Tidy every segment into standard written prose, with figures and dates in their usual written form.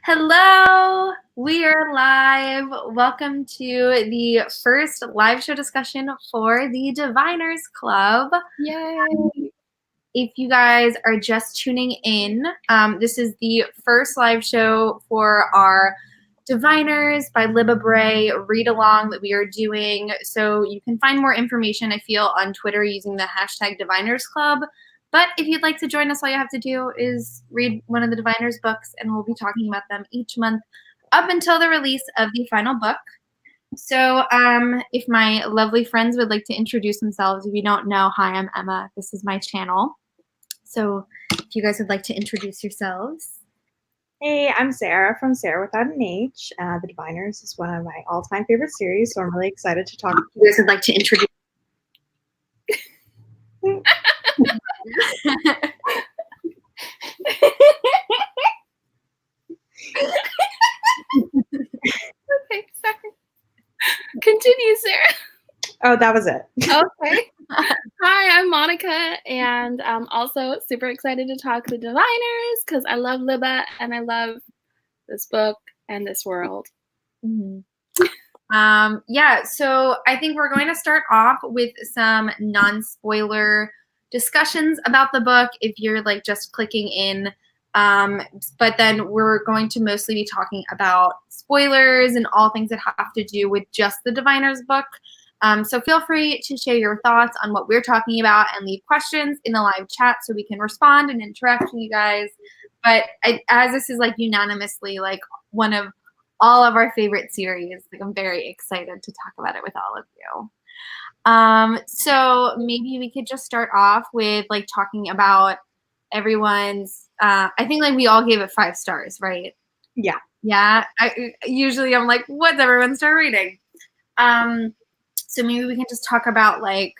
Hello, we are live. Welcome to the first live show discussion for the Diviners Club. Yay! If you guys are just tuning in, this is the first live show for our Diviners by Libba Bray read along that we are doing. So you can find more information, I feel, on Twitter using the hashtag Diviners Club. But if you'd like to join us, all you have to do is read one of the Diviners books, and we'll be talking about them each month up until the release of the final book. So if my lovely friends would like to introduce themselves, if you don't know, hi, I'm Emma. This is my channel. So if you guys would like to introduce yourselves. Hey, I'm Sarah from Sarah Without an H. The Diviners is one of my all-time favorite series, so I'm really excited to talk. If you guys would like to introduce. Okay, sorry. Continue, Sarah. Oh, that was it. Okay. Hi, I'm Monica, and I'm also super excited to talk to Diviners because I love Libba and I love this book and this world. Mm-hmm. Yeah, so I think we're going to start off with some non-spoiler discussions about the book if you're like just clicking in. But then we're going to mostly be talking about spoilers and all things that have to do with just the Diviners book. So feel free to share your thoughts on what we're talking about and leave questions in the live chat so we can respond and interact with you guys. But as this is like unanimously like one of all of our favorite series, like I'm very excited to talk about it with all of you. So maybe we could just start off with like talking about everyone's. I think like we all gave it 5 stars, right? Yeah. Yeah. Usually I'm like, what's everyone's star rating? So maybe we can just talk about like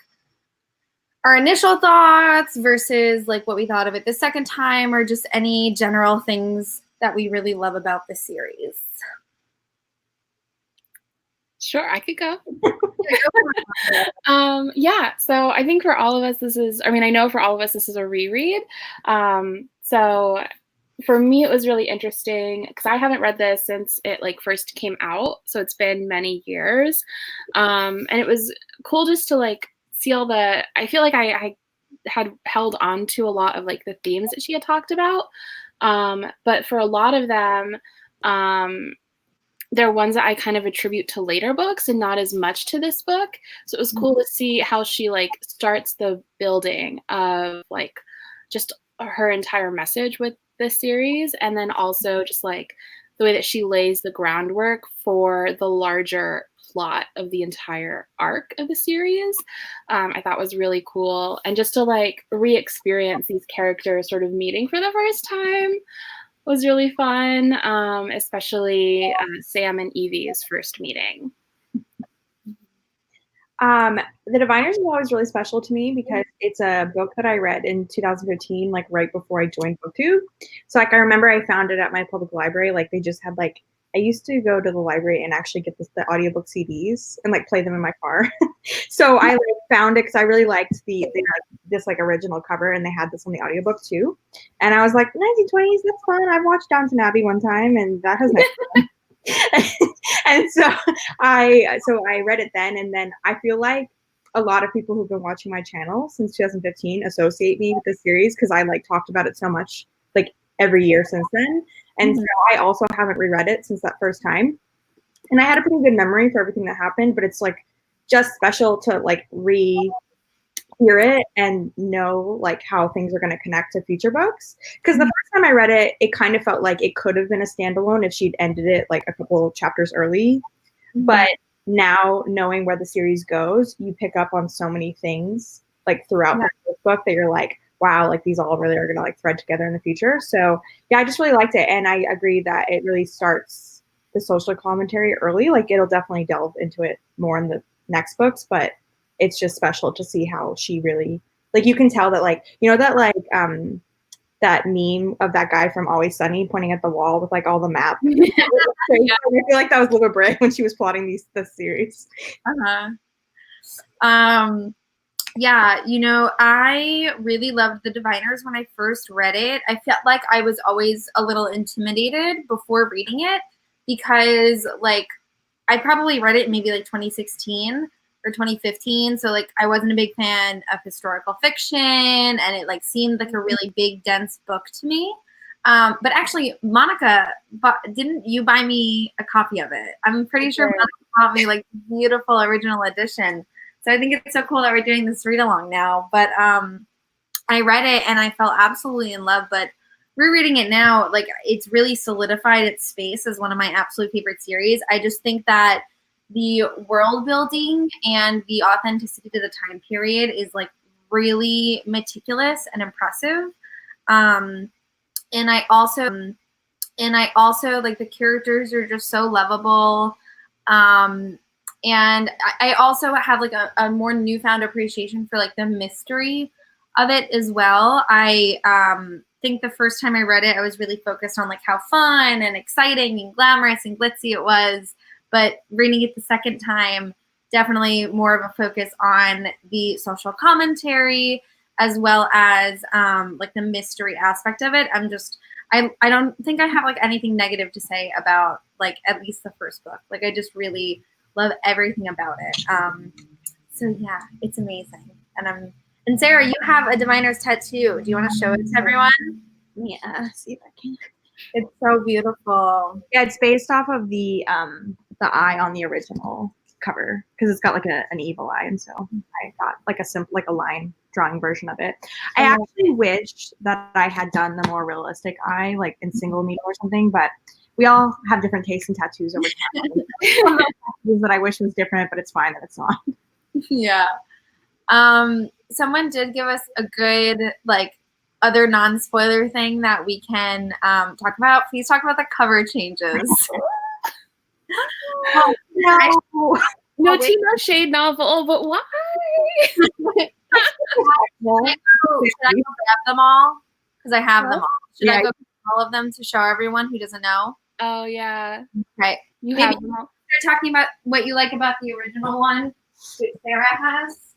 our initial thoughts versus like what we thought of it the second time, or just any general things that we really love about the series. Sure, I could go. Yeah, so I think for all of us, I know for all of us, this is a reread. So for me, it was really interesting because I haven't read this since it like first came out. So it's been many years. And it was cool just to like see I feel like I had held on to a lot of like the themes that she had talked about. But for a lot of them, they're ones that I kind of attribute to later books and not as much to this book. So it was cool to see how she like starts the building of like just her entire message with this series. And then also just like the way that she lays the groundwork for the larger plot of the entire arc of the series, I thought was really cool. And just to like re-experience these characters sort of meeting for the first time was really fun, especially Sam and Evie's first meeting. The Diviners is always really special to me because it's a book that I read in 2015, like right before I joined BookTube. So like I remember I found it at my public library. Like they just had like, I used to go to the library and actually get the audiobook CDs and like play them in my car. So I like found it because I really liked they had this like original cover and they had this on the audiobook too. And I was like, 1920s, that's fun. I've watched Downton Abbey one time and that has nice fun. And so I read it then, and then I feel like a lot of people who've been watching my channel since 2015 associate me with the series because I like talked about it so much like every year since then. And so I also haven't reread it since that first time. And I had a pretty good memory for everything that happened, but it's like just special to like hear it and know like how things are going to connect to future books. Because the first time I read it, it kind of felt like it could have been a standalone if she'd ended it like a couple chapters early. But now knowing where the series goes, you pick up on so many things like throughout the book that you're like, wow, like these all really are going to like thread together in the future. So yeah, I just really liked it. And I agree that it really starts the social commentary early. Like it'll definitely delve into it more in the next books, but it's just special to see how she really like, you can tell that like, you know, that like that meme of that guy from Always Sunny pointing at the wall with like all the maps. I feel like that was Libba Bray when she was plotting this series. Yeah, I really loved The Diviners when I first read it. I felt like I was always a little intimidated before reading it because, like, I probably read it in maybe like 2016 or 2015. So, like, I wasn't a big fan of historical fiction, and it, like, seemed like a really big, dense book to me. But actually, Monica, didn't you buy me a copy of it? I'm pretty sure Monica bought me, like, beautiful original edition. So I think it's so cool that we're doing this read along now. But I read it and I fell absolutely in love. But rereading it now, like, it's really solidified its space as one of my absolute favorite series. I just think that the world building and the authenticity to the time period is, like, really meticulous and impressive. And I also like, the characters are just so lovable. And I also have, like, a more newfound appreciation for, like, the mystery of it as well. I think the first time I read it, I was really focused on, like, how fun and exciting and glamorous and glitzy it was. But reading it the second time, definitely more of a focus on the social commentary as well as, like, the mystery aspect of it. I don't think I have, like, anything negative to say about, like, at least the first book. Like, I just really love everything about it. So yeah, it's amazing. And Sarah, you have a Diviner's tattoo. Do you want to show it to everyone? Yeah, see if I can. It's so beautiful. Yeah, it's based off of the eye on the original cover because it's got, like, an evil eye, and so I thought, like, a line drawing version of it. I actually wish that I had done the more realistic eye, like in single needle or something, but we all have different tastes in tattoos over time. Some tattoos that I wish was different, but it's fine that it's not. Yeah. Someone did give us a good, like, other non-spoiler thing that we can talk about. Please talk about the cover changes. Oh, no. No tea, no shade novel, but why? Should I go grab them all? Because I have them all. Should I go grab all of them to show everyone who doesn't know? Oh, yeah. Right. You Maybe have them all. Start talking about what you like about the original one, which Sarah has.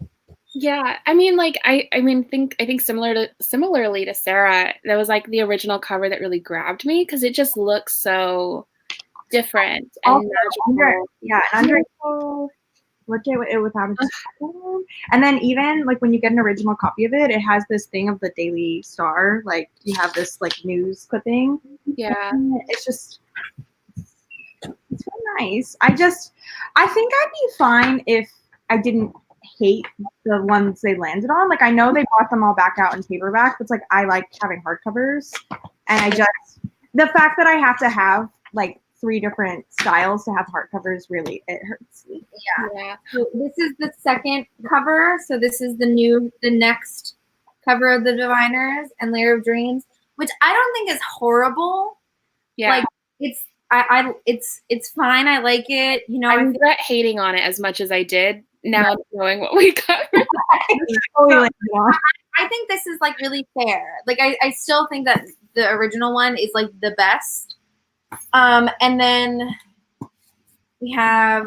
Yeah, I mean, like, I think similarly to Sarah, that was, like, the original cover that really grabbed me because it just looks so different and magical. Under look at it without a background. And then even, like, when you get an original copy of it, it has this thing of the Daily Star. Like, you have this, like, news clipping. Yeah. And it's really nice. I think I'd be fine if I didn't hate the ones they landed on. Like, I know they brought them all back out in paperback, but it's like I like having hardcovers, and the fact that I have to have, like, 3 different styles to have hardcovers, really, it hurts me. Yeah. So this is the second cover. So this is the next cover of the Diviners and Lair of Dreams, which I don't think is horrible. Yeah. Like, it's fine. I like it. I regret hating on it as much as I did now knowing what we got. I think this is, like, really fair. Like, I still think that the original one is, like, the best. And then we have.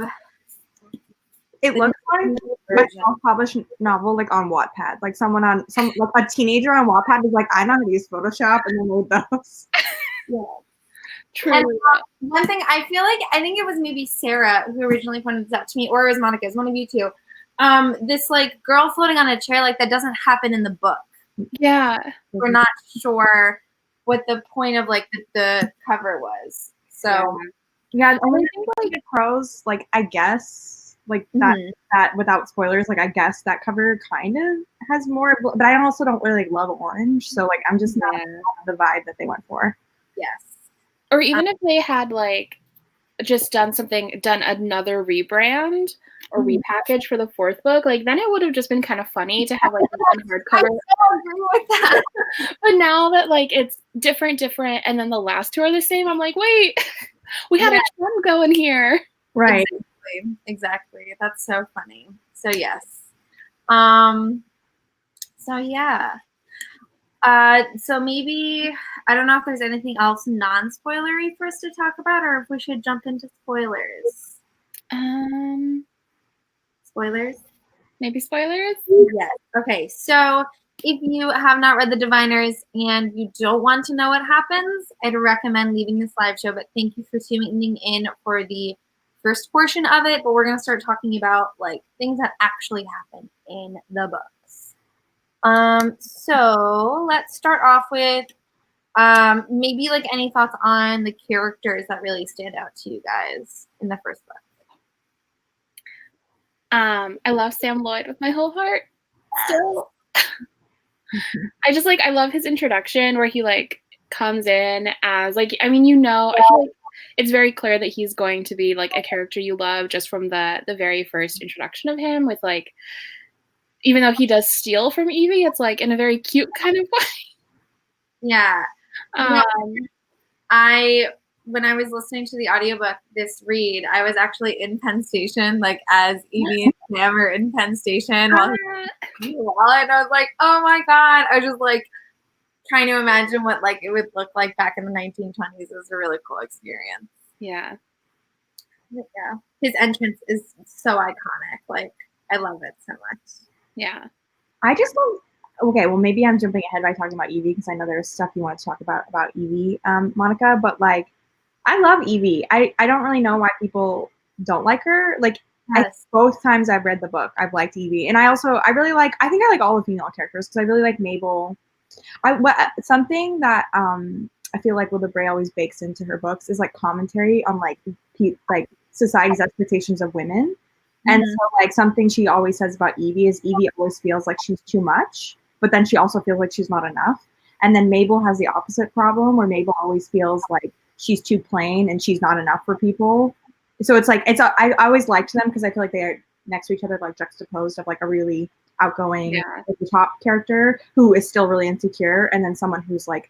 It looks like a self-published novel, like, on Wattpad. Like, a teenager on Wattpad is like, I know how to use Photoshop, and then made those. Yeah. True. And one thing I think it was maybe Sarah who originally pointed this out to me, or it was Monica. It's one of you two. This, like, girl floating on a chair, like, that doesn't happen in the book. Yeah. We're not sure what the point of, like, the cover was. So yeah, the only thing, like, the pros, like, I guess, like, that without spoilers, like, I guess that cover kind of has more, but I also don't really, like, love orange, so, like, I'm just not the vibe that they went for. Yes. Or even if they had, like, just done another rebrand or repackage for the 4th book, like, then it would have just been kind of funny to have, like, one hardcover. I agree with that. But now that, like, it's different, and then the last 2 are the same, I'm like, wait, we had a trend going here. Right. Exactly. That's so funny. So yes. So yeah. So maybe, I don't know if there's anything else non-spoilery for us to talk about, or if we should jump into spoilers. Spoilers? Maybe spoilers? Yes. Okay, so if you have not read The Diviners and you don't want to know what happens, I'd recommend leaving this live show, but thank you for tuning in for the first portion of it, but we're going to start talking about like things that actually happen in the books. So let's start off with maybe like any thoughts on the characters that really stand out to you guys in the first book. I love Sam Lloyd with my whole heart. So I love his introduction where he like comes in as like, I mean, I feel like it's very clear that he's going to be like a character you love just from the very first introduction of him with like, even though he does steal from Evie, it's like in a very cute kind of way. Yeah. When I was listening to the audiobook this read, I was actually in Penn Station, like as Evie and Sam are in Penn Station while he and I was like, oh my God. I was just like trying to imagine what like it would look like back in the 1920s. It was a really cool experience. Yeah. Yeah. His entrance is so iconic. Like I love it so much. Yeah. I just don't. Okay, well maybe I'm jumping ahead by talking about Evie because I know there's stuff you want to talk about Evie, Monica. But like, I love Evie. I don't really know why people don't like her. Like, yes. Both times I've read the book, I've liked Evie, and I think I like all the female characters because I really like Mabel. Something that I feel like Libba Bray always bakes into her books is like commentary on like society's expectations of women. And so like something she always says about Evie is Evie always feels like she's too much, but then she also feels like she's not enough. And then Mabel has the opposite problem where Mabel always feels like she's too plain and she's not enough for people. So it's like I always liked them because I feel like they are next to each other, like juxtaposed of like a really outgoing at the top character who is still really insecure, and then someone who's like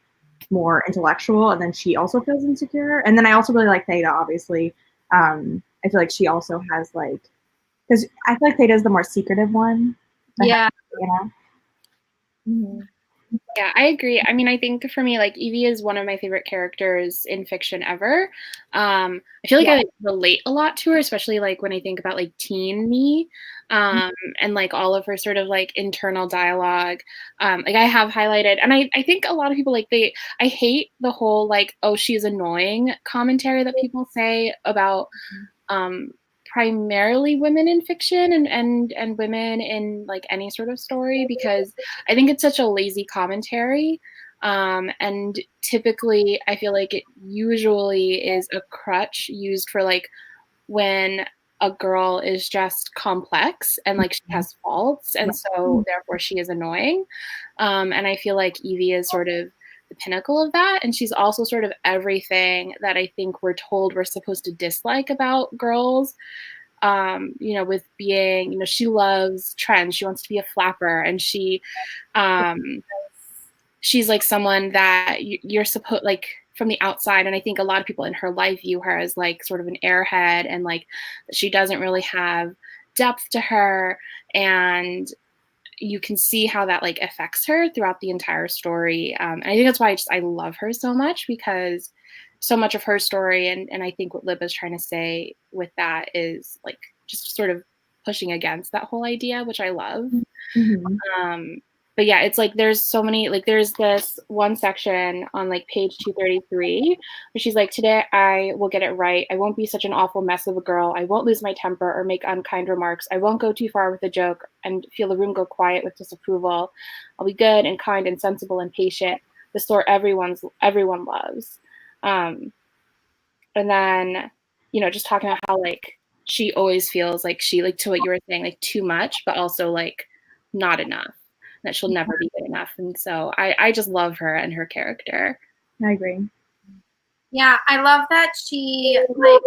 more intellectual, and then she also feels insecure. And then I also really like Theta, obviously. I feel like she also has like, because I feel like Theta is the more secretive one. Yeah. You know? Mm-hmm. Yeah, I agree. I mean, I think for me, like Evie is one of my favorite characters in fiction ever. I feel like I relate a lot to her, especially like when I think about like teen me, and like all of her sort of like internal dialogue. Like I have highlighted, and I think a lot of people like I hate the whole like, oh, she's annoying commentary that people say about primarily women in fiction and women in like any sort of story, because I think it's such a lazy commentary. And typically I feel like it usually is a crutch used for like when a girl is just complex and like she has faults, and so therefore she is annoying. And I feel like Evie is sort of the pinnacle of that, and she's also sort of everything that I think we're told we're supposed to dislike about girls. With being, she loves trends, she wants to be a flapper, and she's like someone that you're supposed, like from the outside, and I think a lot of people in her life view her as like sort of an airhead, and like she doesn't really have depth to her, and you can see how that like affects her throughout the entire story. And I think that's why I love her so much, because so much of her story, and I think what Libba's trying to say with that is like just sort of pushing against that whole idea, which I love. But yeah, it's like there's so many, like there's this one section on like page 233 where she's like, today I will get it right. I won't be such an awful mess of a girl. I won't lose my temper or make unkind remarks. I won't go too far with a joke and feel the room go quiet with disapproval. I'll be good and kind and sensible and patient, the sort everyone loves. And then, just talking about how like she always feels like she, like to what you were saying, like too much, but also like not enough, that she'll never be good enough. And so I just love her and her character. I agree. Yeah, I love that she like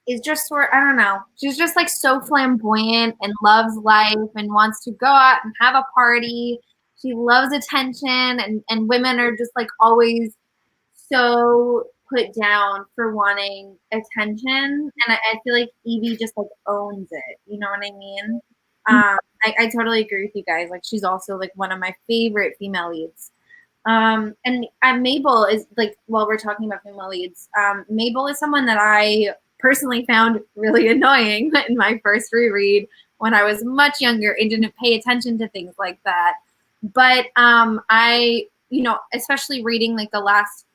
is just I don't know. She's just like so flamboyant and loves life and wants to go out and have a party. She loves attention, and women are just like always so put down for wanting attention. And I feel like Evie just like owns it. You know what I mean? I totally agree with you guys. Like she's also like one of my favorite female leads. And Mabel is like, while we're talking about female leads, Mabel is someone that I personally found really annoying in my first reread when I was much younger and didn't pay attention to things like that. But I, especially reading like the last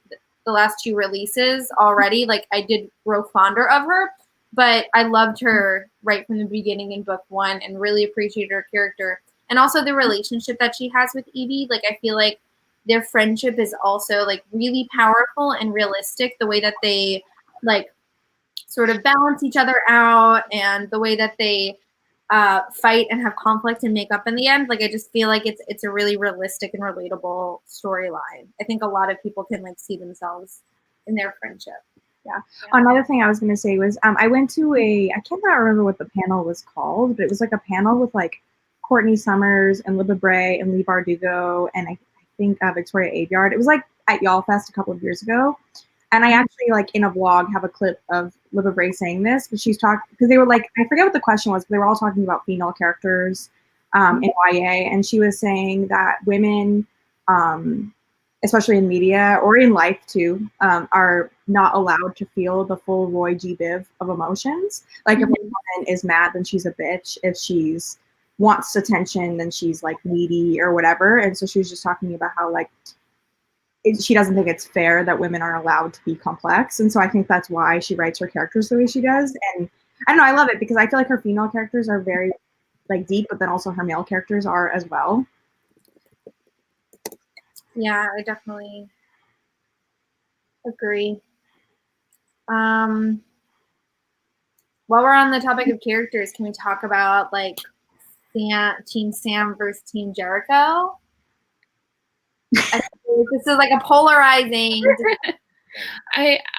2 releases already, like I did grow fonder of her. But I loved her right from the beginning in book 1 and really appreciated her character. And also the relationship that she has with Evie. Like, I feel like their friendship is also like really powerful and realistic. The way that they like sort of balance each other out and the way that they fight and have conflict and make up in the end. Like, I just feel like it's a really realistic and relatable storyline. I think a lot of people can like see themselves in their friendship. Yeah. Another thing I was going to say was I went to I cannot remember what the panel was called, but it was like a panel with like Courtney Summers and Libba Bray and Leigh Bardugo and I think Victoria Aveyard. It was like at Y'all Fest a couple of years ago. And I actually like in a vlog have a clip of Libba Bray saying this, but she's talking because they were like, I forget what the question was, but they were all talking about female characters in YA. And she was saying that women, especially in media or in life too, are not allowed to feel the full Roy G. Biv of emotions. Like if a woman is mad, then she's a bitch. If she's wants attention, then she's like needy or whatever. And so she was just talking about how like she doesn't think it's fair that women aren't allowed to be complex. And so I think that's why she writes her characters the way she does. And I don't know, I love it because I feel like her female characters are very like deep, but then also her male characters are as well. Yeah, I definitely agree. While we're on the topic of characters, can we talk about like Team Sam versus Team Jericho? This is like a polarizing.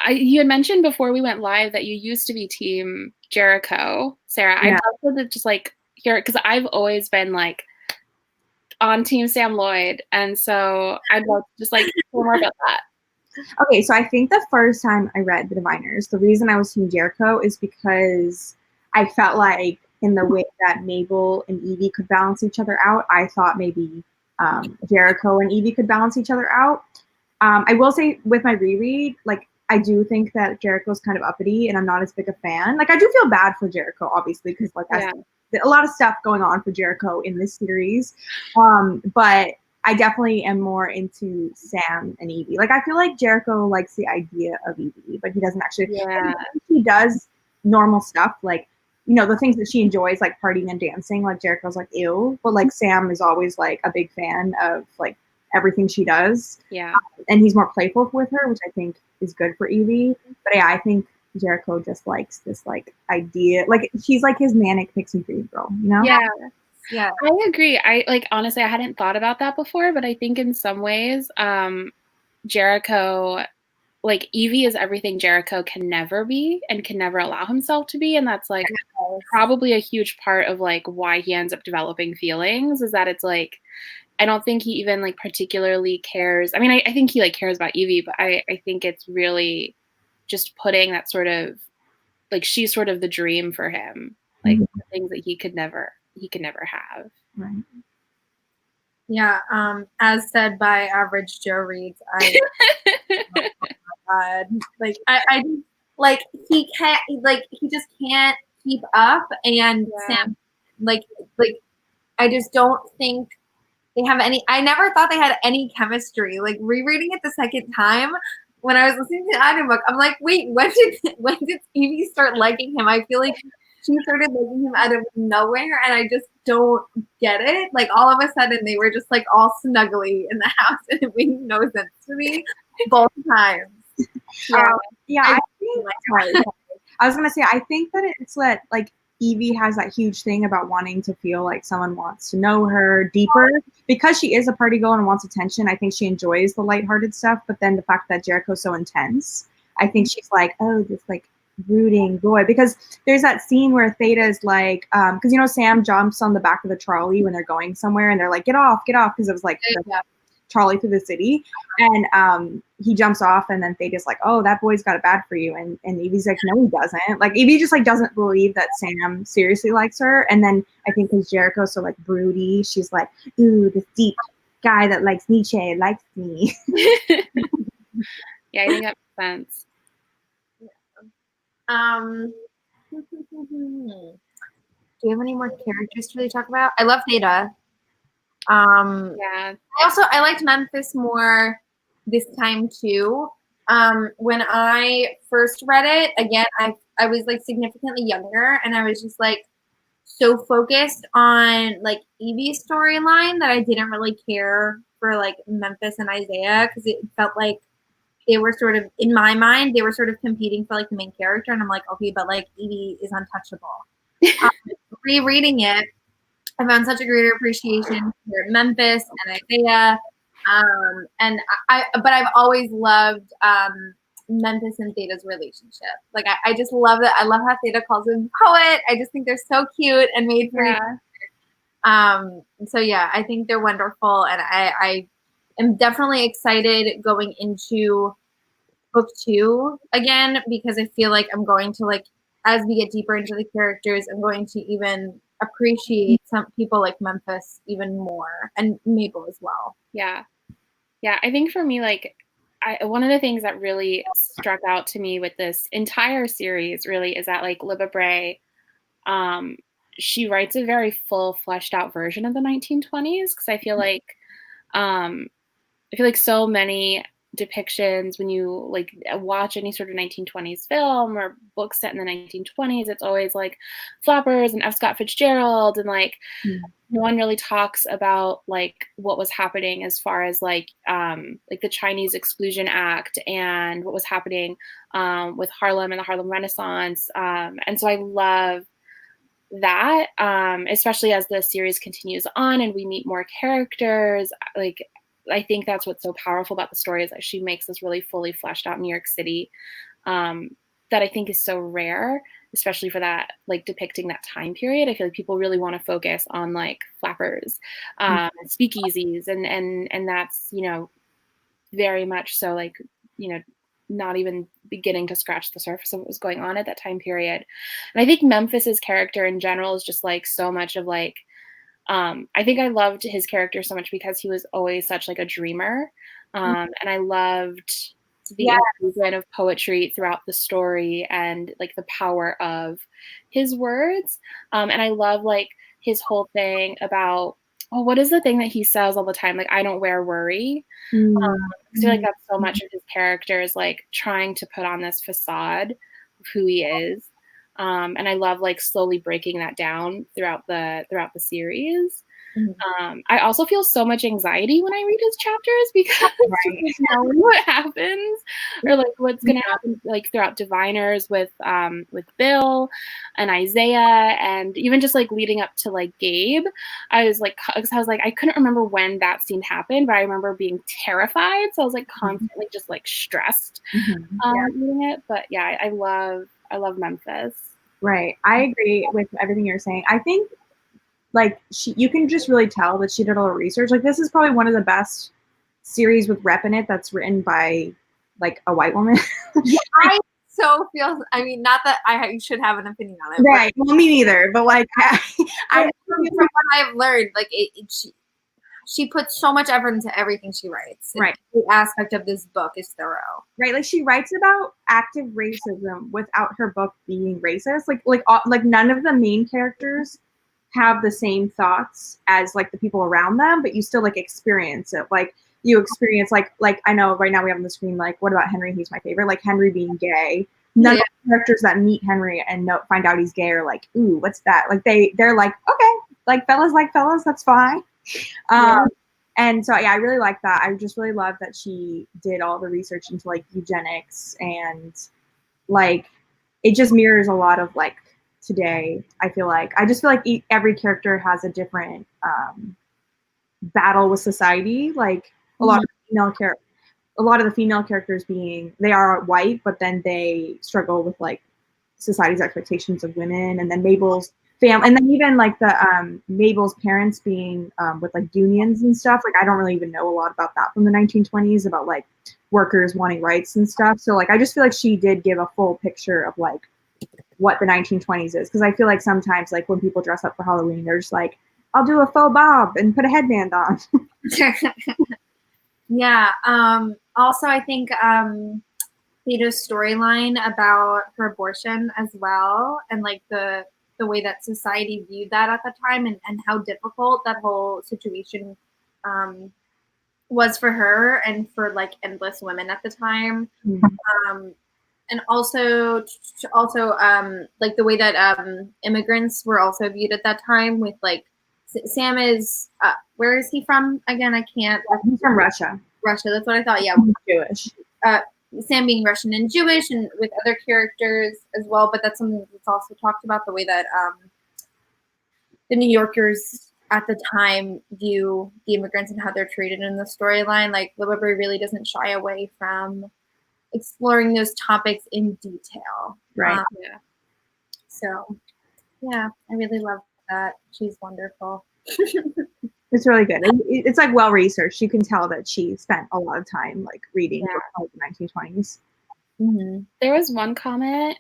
You had mentioned before we went live that you used to be Team Jericho, Sarah. Yeah. I'd love to just like hear it because I've always been like on Team Sam Lloyd, and so I'd love to just like hear more about that. Okay, so I think the first time I read The Diviners, the reason I was Team Jericho is because I felt like in the way that Mabel and Evie could balance each other out, I thought maybe Jericho and Evie could balance each other out. I will say with my reread, like I do think that Jericho's kind of uppity and I'm not as big a fan. Like I do feel bad for Jericho, obviously, because like a lot of stuff going on for Jericho in this series. But I definitely am more into Sam and Evie. Like I feel like Jericho likes the idea of Evie, but he doesn't actually. Yeah. He does normal stuff like, the things that she enjoys, like partying and dancing, like Jericho's like, ew. But like Sam is always like a big fan of like everything she does. Yeah. And he's more playful with her, which I think is good for Evie. But yeah, I think Jericho just likes this like idea. Like she's like his manic pixie dream girl, Yeah. Yeah. I agree. I like honestly I hadn't thought about that before, but I think in some ways, Jericho, like Evie is everything Jericho can never be and can never allow himself to be. And that's like probably a huge part of like why he ends up developing feelings is that it's like, I don't think he even like particularly cares. I mean, I think he like cares about Evie, but I think it's really just putting that sort of like, she's sort of the dream for him, like the things that he could never have. Right. Yeah, as said by average Joe Reads, oh my God. Like I like he can't he just can't keep up and Sam like I just don't think they have any. I never thought they had any chemistry. Like rereading it the second time when I was listening to the audiobook, I'm like, wait, when did Evie start liking him? I feel like she started liking him out of nowhere, and I just don't get it. Like all of a sudden, they were just like all snuggly in the house, and it made no sense to me both times. I was gonna say I think that it's that like Evie has that huge thing about wanting to feel like someone wants to know her deeper because she is a party girl and wants attention. I think she enjoys the lighthearted stuff, but then the fact that Jericho's so intense, I think she's like, oh, this like brooding boy. Because there's that scene where Theta's like, because Sam jumps on the back of the trolley when they're going somewhere, and they're like, get off, because it was like trolley through the city, and he jumps off, and then Theta's like, oh, that boy's got it bad for you, and Evie's like, no, he doesn't. Like Evie just like doesn't believe that Sam seriously likes her, and then I think because Jericho's so like broody, she's like, ooh, this deep guy that likes Nietzsche likes me. Yeah, I think that makes sense. Do you have any more characters to really talk about? I love Theta. Yeah. I liked Memphis more this time too. When I first read it, again, I was like significantly younger, and I was just like so focused on like Evie's storyline that I didn't really care for like Memphis and Isaiah, because it felt like they were sort of, in my mind, they were sort of competing for like the main character, and I'm like, okay, but like Evie is untouchable. Rereading it, I found such a greater appreciation for Memphis and Isaiah. But I've always loved Memphis and Theta's relationship. Like, I just love it. I love how Theta calls him poet. I just think they're so cute and made for each other. So yeah, I think they're wonderful, and I am definitely excited going into book 2 again, because I feel like I'm going to, like, as we get deeper into the characters, I'm going to even appreciate some people like Memphis even more, and Mabel as well. Yeah. I think for me, like, one of the things that really struck out to me with this entire series really is that, like, Libba Bray, she writes a very full, fleshed out version of the 1920s, because I feel like so many depictions, when you like watch any sort of 1920s film or book set in the 1920s, it's always like flappers and F. Scott Fitzgerald, and like no one really talks about like what was happening as far as like the Chinese Exclusion Act and what was happening with Harlem and the Harlem Renaissance, and so I love that, especially as the series continues on and we meet more characters. Like, I think that's what's so powerful about the story, is that she makes this really fully fleshed out New York City, that I think is so rare, especially for that, like, depicting that time period. I feel like people really want to focus on like flappers, speakeasies, and that's, you know, very much so, like, you know, not even beginning to scratch the surface of what was going on at that time period. And I think Memphis's character in general is just like so much of like, I think I loved his character so much because he was always such like a dreamer. And I loved the inclusion of poetry throughout the story and like the power of his words. And I love like his whole thing about, what is the thing that he says all the time? Like, I don't wear worry. I feel like that's so much of his character is like trying to put on this facade of who he is. And I love like slowly breaking that down throughout the series. I also feel so much anxiety when I read his chapters, because just knowing what happens, or like what's going to happen, like throughout Diviners with Bill and Isaiah, and even just like leading up to like Gabe. I was like I couldn't remember when that scene happened, but I remember being terrified. So I was like constantly just like stressed reading it. But yeah, I love Memphis. Right. I agree with everything you're saying. I think like you can just really tell that she did a lot of research. Like, this is probably one of the best series with rep in it that's written by like a white woman. I so feel, I mean, not that I should have an opinion on it. Right. Well, me neither. But like, from what I've learned, like she puts so much effort into everything she writes. Right. The aspect of this book is thorough. Right. Like, she writes about active racism without her book being racist. Like none of the main characters have the same thoughts as like the people around them, but you still like experience it. Like, you experience like I know right now we have on the screen, like, what about Henry? He's my favorite. Like, Henry being gay. None of the characters that meet Henry and find out he's gay are like, ooh, what's that? Like, they're like, okay, like fellas, that's fine. And so yeah, I really like that. I just really love that she did all the research into like eugenics, and like it just mirrors a lot of like today. I just feel like every character has a different battle with society. Like, a lot of the female characters being, they are white, but then they struggle with like society's expectations of women, and then Mabel's family, and then even like the Mabel's parents being with like unions and stuff. Like, I don't really even know a lot about that from the 1920s, about like workers wanting rights and stuff. So like, I just feel like she did give a full picture of like what the 1920s is, because I feel like sometimes like when people dress up for Halloween, they're just like, I'll do a faux bob and put a headband on. Yeah. Also, I think Theta's storyline about her abortion as well, and like the the way that society viewed that at the time, and how difficult that whole situation was for her and for like endless women at the time. And also like the way that immigrants were also viewed at that time, with like Sam is where is he from again? I can't. He's from Russia. Russia, that's what I thought. Yeah, Jewish. Sam being Russian and Jewish, and with other characters as well. But that's something that's also talked about, the way that the New Yorkers at the time view the immigrants and how they're treated in the storyline. Like Libba really doesn't shy away from exploring those topics in detail. Right. Yeah. So, yeah, I really love that. She's wonderful. It's really good. It's like well researched. You can tell that she spent a lot of time like reading books of the 1920s. Mm-hmm. There was one comment.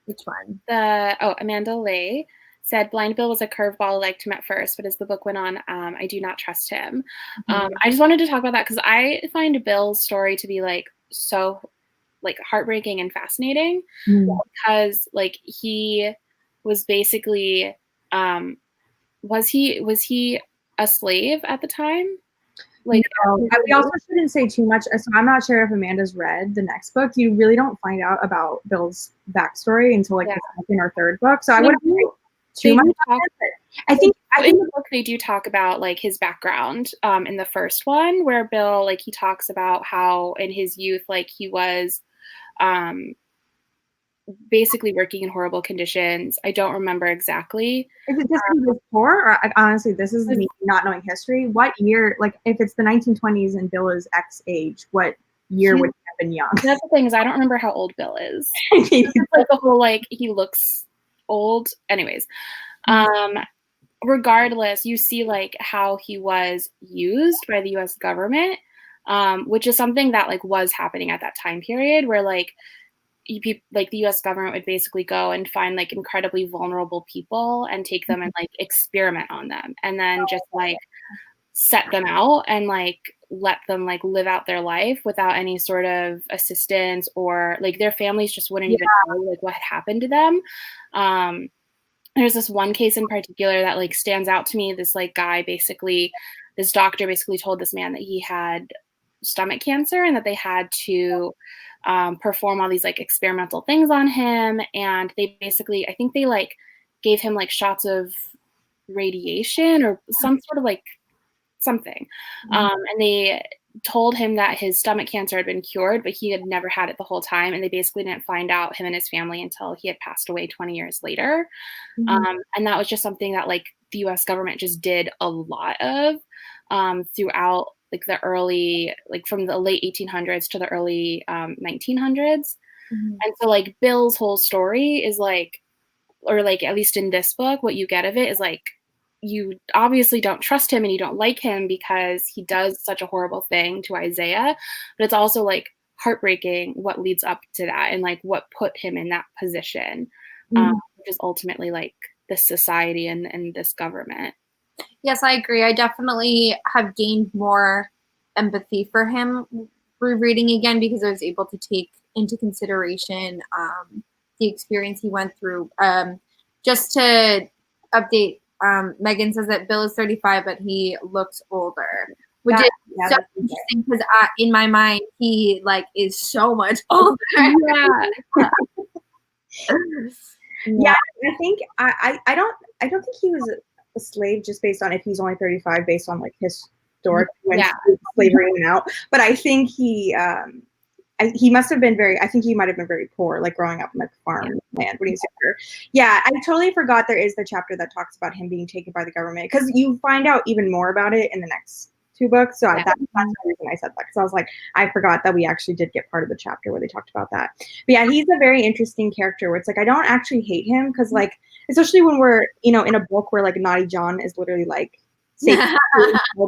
Which one? Amanda Leigh said Blind Bill was a curveball I liked him at first, but as the book went on, I do not trust him. I just wanted to talk about that because I find Bill's story to be like so like heartbreaking and fascinating because like he was basically was he a slave at the time? Like no. We also shouldn't say too much. So I'm not sure if Amanda's read the next book. You really don't find out about Bill's backstory until like the second or third book. So I wouldn't say too much. I think in the book they do talk about like his background in the first one, where Bill like he talks about how in his youth like he was basically working in horrible conditions. I don't remember exactly. Is it just he was poor, or honestly, this is me not knowing history? What year? Like, if it's the 1920s and Bill is X age, what year would he have been young? That's the thing, is I don't remember how old Bill is. It's like the whole like he looks old. Anyways, regardless, you see like how he was used by the U.S. government, which is something that like was happening at that time period, where like the U.S. government would basically go and find like incredibly vulnerable people and take them and like experiment on them, and then just like set them out and like let them like live out their life without any sort of assistance, or like their families just wouldn't even know like what had happened to them. There's this one case in particular that like stands out to me. This like guy basically, this doctor basically told this man that he had stomach cancer and that they had to perform all these like experimental things on him, and they basically, I think they like gave him like shots of radiation or some sort of like something, and they told him that his stomach cancer had been cured, but he had never had it the whole time, and they basically didn't find out, him and his family, until he had passed away 20 years later. And that was just something that like the US government just did a lot of throughout like the early, like from the late 1800s to the early 1900s. And so like Bill's whole story is like, or like at least in this book, what you get of it is like, you obviously don't trust him and you don't like him because he does such a horrible thing to Isaiah, but it's also like heartbreaking what leads up to that and like what put him in that position, which is ultimately like this society and this government. Yes, I agree. I definitely have gained more empathy for him rereading again, because I was able to take into consideration the experience he went through. Just to update, Megan says that Bill is 35, but he looks older, which is so interesting because in my mind he like is so much older. Yeah, I think I don't think he was a slave just based on if he's only 35, based on like historic when slavery went out. But I think he must have been I think he might have been very poor, like growing up in like farmland when he was younger. Yeah, I totally forgot there is the chapter that talks about him being taken by the government, because you find out even more about it in the next two books. So that's the reason I said that, because I was like, I forgot that we actually did get part of the chapter where they talked about that. But yeah, he's a very interesting character where it's like I don't actually hate him, because like especially when we're in a book where like Naughty John is literally like Satan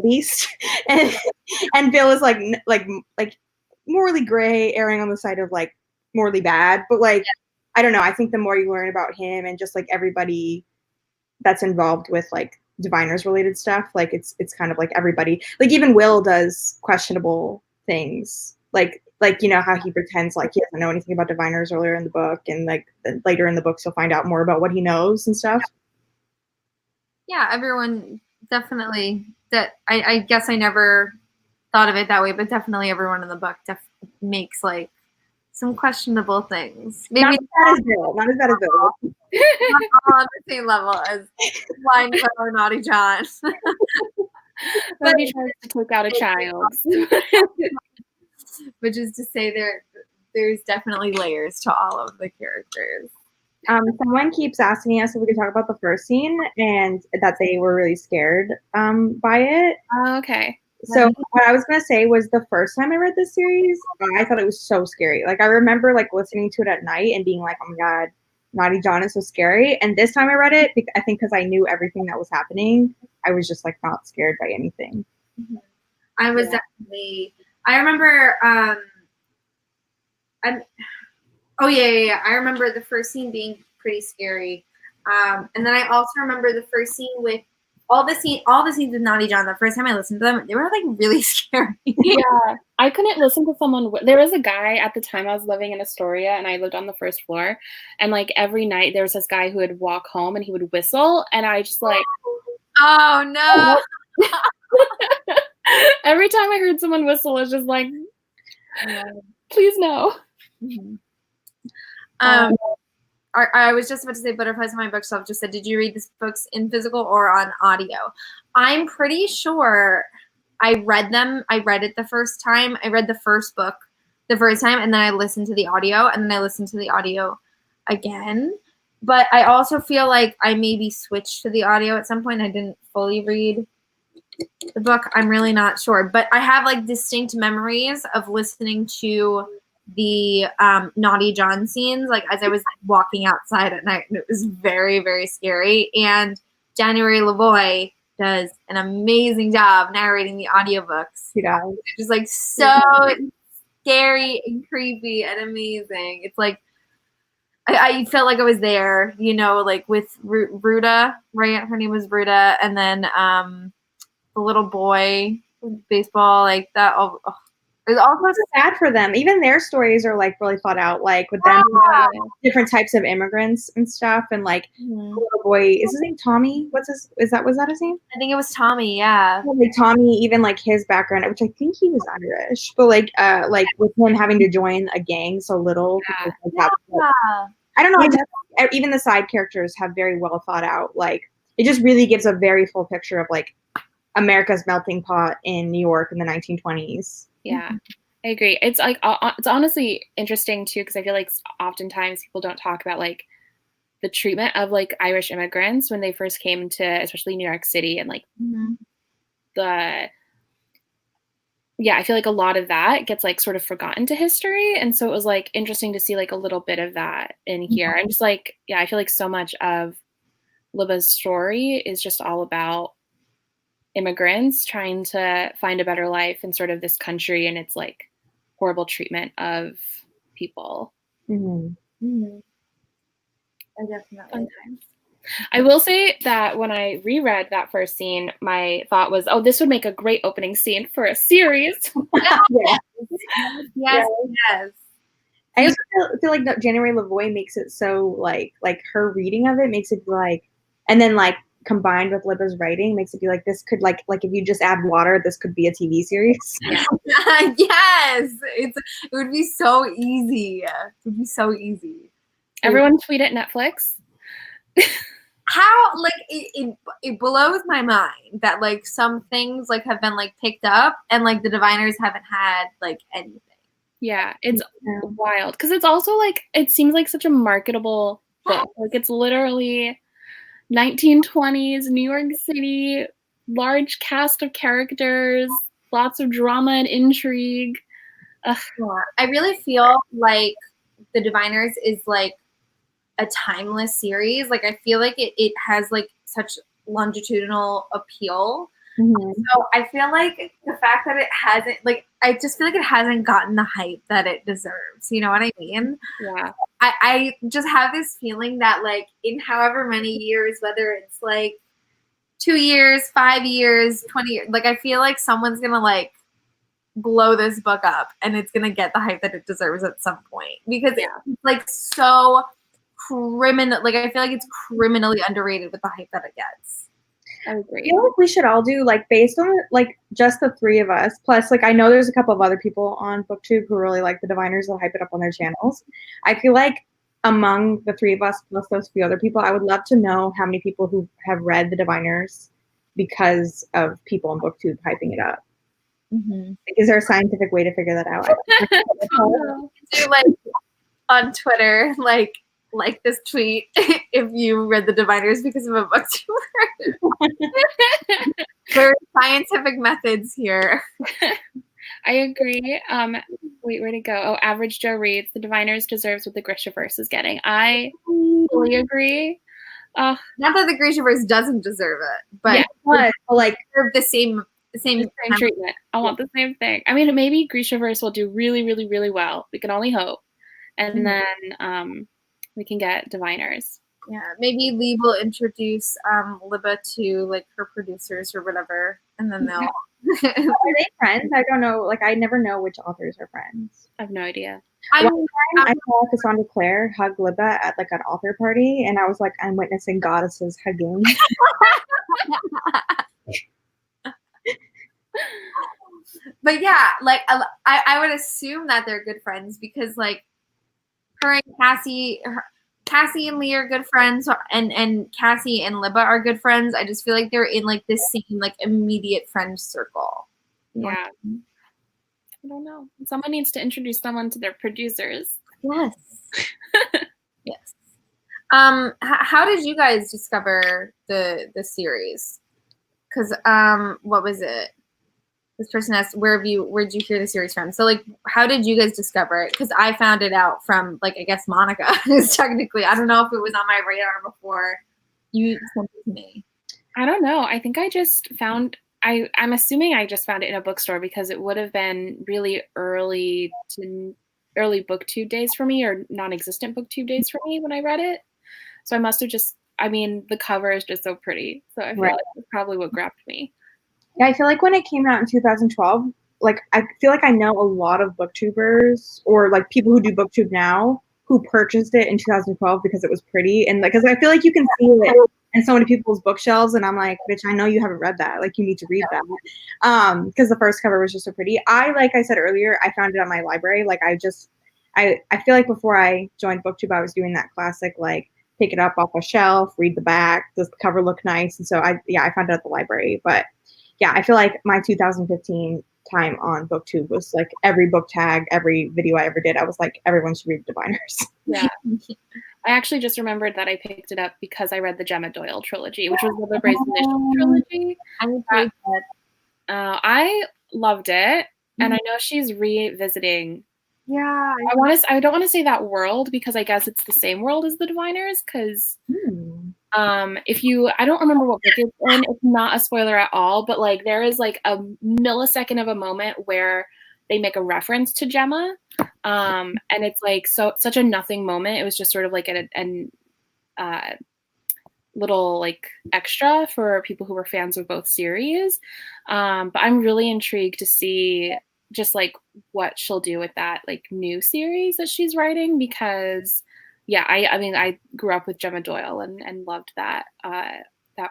beast, and Bill is like morally gray, erring on the side of like morally bad. But like I don't know, I think the more you learn about him and just like everybody that's involved with like diviners related stuff, like it's kind of like everybody, like even Will does questionable things, like like, you know, how he pretends like he doesn't know anything about diviners earlier in the book, and like later in the books you'll find out more about what he knows and stuff. Yeah, everyone definitely that I guess I never thought of it that way, but definitely everyone in the book makes like some questionable things. Maybe not as bad as Bill. Not as bad as Bill. Not all on the same level as Blind or Naughty John. But he tries to take out a child. Which is to say there's definitely layers to all of the characters. Someone keeps asking us if we could talk about the first scene and that they were really scared by it. Oh, okay. So what I was going to say was the first time I read this series, I thought it was so scary. Like I remember like listening to it at night and being like, oh my God, Naughty John is so scary. And this time I read it, I think because I knew everything that was happening, I was just like not scared by anything. Mm-hmm. I was definitely, I remember, I remember the first scene being pretty scary. And then I also remember the first scene with all the scenes with Naughty John. The first time I listened to them, they were like really scary. Yeah, I couldn't listen to someone. There was a guy at the time I was living in Astoria, and I lived on the first floor. And like every night, there was this guy who would walk home and he would whistle, and I just like, oh no! Every time I heard someone whistle, it's just like, please no. Mm-hmm. I was just about to say Butterflies on My Bookshelf just said, did you read these books in physical or on audio? I'm pretty sure I read them. I read it the first time. I read the first book the first time, and then I listened to the audio, and then I listened to the audio again. But I also feel like I maybe switched to the audio at some point. I didn't fully read the book. I'm really not sure. But I have like distinct memories of listening to the Naughty John scenes, like as I was walking outside at night, and it was very, very scary. And January LaVoy does an amazing job narrating the audiobooks. He does. It's just like so scary and creepy and amazing. It's like I felt like I was there, you know, like with Ruta, right? Her name was Ruta, and then the little boy with baseball, like that. It's also sad for them. Even their stories are like really thought out, like with them different types of immigrants and stuff. And like the little boy, is his name Tommy? Was that his name? I think it was Tommy, yeah. Like Tommy, even like his background, which I think he was Irish, but like with him having to join a gang so little. I don't know. Even the side characters have very well thought out. Like it just really gives a very full picture of like America's melting pot in New York in the 1920s. Yeah, I agree. It's like it's honestly interesting too, because I feel like oftentimes people don't talk about like the treatment of like Irish immigrants when they first came to, especially New York City, and like I feel like a lot of that gets like sort of forgotten to history, and so it was like interesting to see like a little bit of that in here. And just like I feel like so much of Libba's story is just all about immigrants trying to find a better life in sort of this country and its like horrible treatment of people. I definitely. I will say that when I reread that first scene, my thought was, oh, this would make a great opening scene for a series. Yes. I also feel like that January LaVoy makes it so like her reading of it makes it like, and then like combined with Libba's writing makes it be like this could like if you just add water, this could be a TV series. Yes, it would be so easy. It would be so easy. Everyone tweet at Netflix. How like it blows my mind that like some things like have been like picked up and like the diviners haven't had like anything. Yeah, it's wild because it's also like it seems like such a marketable book. Like it's literally 1920s New York City, large cast of characters, lots of drama and intrigue. Yeah. I really feel like the Diviners is like a timeless series. Like I feel like it has like such longitudinal appeal. So I feel like the fact that it hasn't, like, I just feel like it hasn't gotten the hype that it deserves. You know what I mean? Yeah. I just have this feeling that, like, in however many years, whether it's like 2 years, 5 years, 20 years, like, I feel like someone's gonna like blow this book up, and it's gonna get the hype that it deserves at some point, because it's like so criminal. Like, I feel like it's criminally underrated with the hype that it gets. I agree. I feel like we should all do, like, based on like just the three of us, plus like I know there's a couple of other people on BookTube who really like the Diviners that hype it up on their channels. I feel like among the three of us plus those few other people, I would love to know how many people who have read the Diviners because of people on BookTube hyping it up. Mm-hmm. Is there a scientific way to figure that out? Do like on Twitter, like this tweet if you read the Diviners because of a booktuber. Very scientific methods here. I agree. Wait, where'd it go? Oh, Average Joe reads, the Diviners deserves what the Grishaverse is getting. I fully agree. Not that the Grishaverse doesn't deserve it, but like the same treatment. I want the same thing. I mean, maybe Grishaverse will do really, really, really well. We can only hope. And then we can get Diviners. Yeah, maybe Leigh will introduce Libba to like her producers or whatever, and then they'll. Are they friends? I don't know. Like, I never know which authors are friends. I have no idea. One time I saw Cassandra Clare hug Libba at like an author party, and I was like, I'm witnessing goddesses hugging. But yeah, like I would assume that they're good friends, because like her and Cassie and Leigh are good friends, and Cassie and Libba are good friends. I just feel like they're in like this same like immediate friend circle. Yeah. I don't know. Someone needs to introduce someone to their producers. Yes. Yes. How did you guys discover the series? Because what was it? This person asked, where'd you hear the series from? So like, how did you guys discover it? Because I found it out from like, I guess Monica is technically. I don't know if it was on my radar before you sent it to me. I don't know. I think I just found. I'm assuming I just found it in a bookstore, because it would have been really early BookTube days for me, or non-existent BookTube days for me when I read it. So I must have just. I mean, the cover is just so pretty, so I feel like that's probably what grabbed me. Yeah, I feel like when it came out in 2012, like I feel like I know a lot of booktubers or like people who do booktube now who purchased it in 2012 because it was pretty, and like, because I feel like you can see it in so many people's bookshelves, and I'm like, bitch, I know you haven't read that. Like, you need to read that, because the first cover was just so pretty. Like I said earlier, I found it at my library. Like, I feel like before I joined BookTube, I was doing that classic like pick it up off a shelf, read the back, does the cover look nice, and so I found it at the library, but. Yeah, I feel like my 2015 time on BookTube was like every book tag, every video I ever did, I was like, everyone should read Diviners. Yeah. I actually just remembered that I picked it up because I read the Gemma Doyle trilogy, which was Libba Bray's initial trilogy. I loved it, and I know she's revisiting. Yeah. I don't want to say that world, because I guess it's the same world as the Diviners, because I don't remember what book it's in. It's not a spoiler at all, but like there is like a millisecond of a moment where they make a reference to Gemma, and it's like such a nothing moment. It was just sort of like a little like extra for people who were fans of both series. But I'm really intrigued to see just like what she'll do with that like new series that she's writing, because yeah, I mean, I grew up with Gemma Doyle and loved that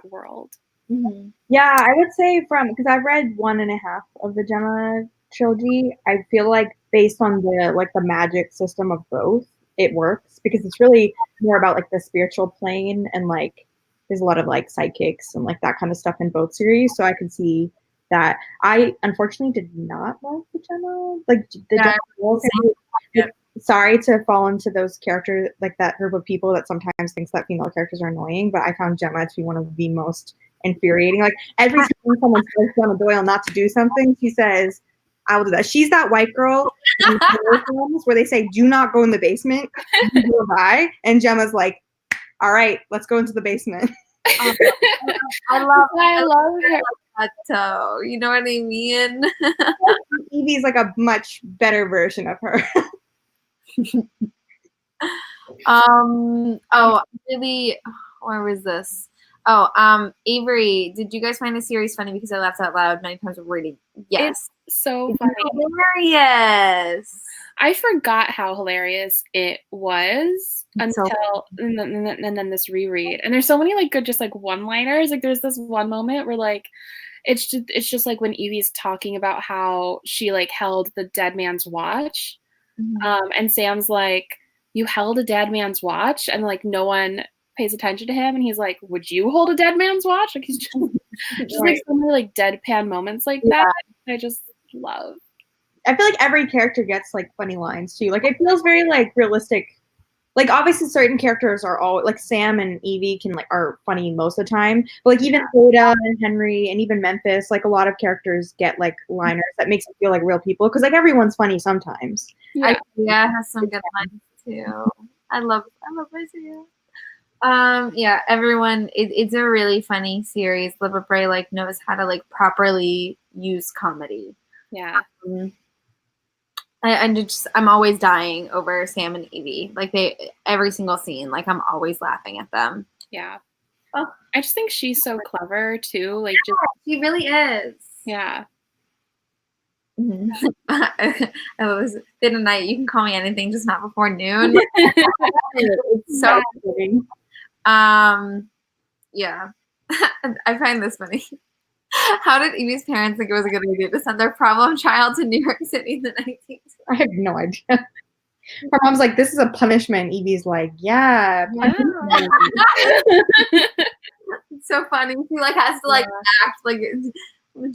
world. Mm-hmm. Yeah, I would say because I've read 1.5 of the Gemma trilogy, I feel like based on the magic system of both, it works, because it's really more about like the spiritual plane, and like there's a lot of like psychics and like that kind of stuff in both series. So I can see that. I unfortunately did not love the Gemma, like the Gemma Doyle. Sorry to fall into those characters, like that group of people that sometimes thinks that female characters are annoying, but I found Gemma to be one of the most infuriating. Like every time someone says Gemma Doyle not to do something, she says, I will do that. She's that white girl in the films where they say, do not go in the basement, you will die. And Gemma's like, all right, let's go into the basement. I love her. So, you know what I mean? Evie's like a much better version of her. Really, where was this? Avery, did you guys find the series funny because I laughed out loud many times reading? Yes. It's so funny. Hilarious. I forgot how hilarious it was until and then this reread. And there's so many like good just like one-liners. Like there's this one moment where like it's just like when Evie's talking about how she like held the dead man's watch. And Sam's like, you held a dead man's watch, and like no one pays attention to him, and he's like, would you hold a dead man's watch? Like he's just like so many like deadpan moments like that. I just love. I feel like every character gets like funny lines too. Like it feels very like realistic. Like obviously certain characters are all like Sam and Evie are funny most of the time. But like even Hoda and Henry and even Memphis, like a lot of characters get like liners that makes it feel like real people because like everyone's funny sometimes. Yeah, it has some good lines too. I love Isaiah. Yeah, everyone. It's a really funny series. Libba Bray like knows how to like properly use comedy. Yeah. I'm always dying over Sam and Evie. Like every single scene, like I'm always laughing at them. Yeah. I just think she's so clever too. Like she really is. Yeah. I was thin and night. You can call me anything, just not before noon. It's so kidding. Yeah. I find this funny. How did Evie's parents think it was a good idea to send their problem child to New York City in the 19th? I have no idea. Her mom's like, this is a punishment. Evie's like, yeah. It's so funny. She like has to like act like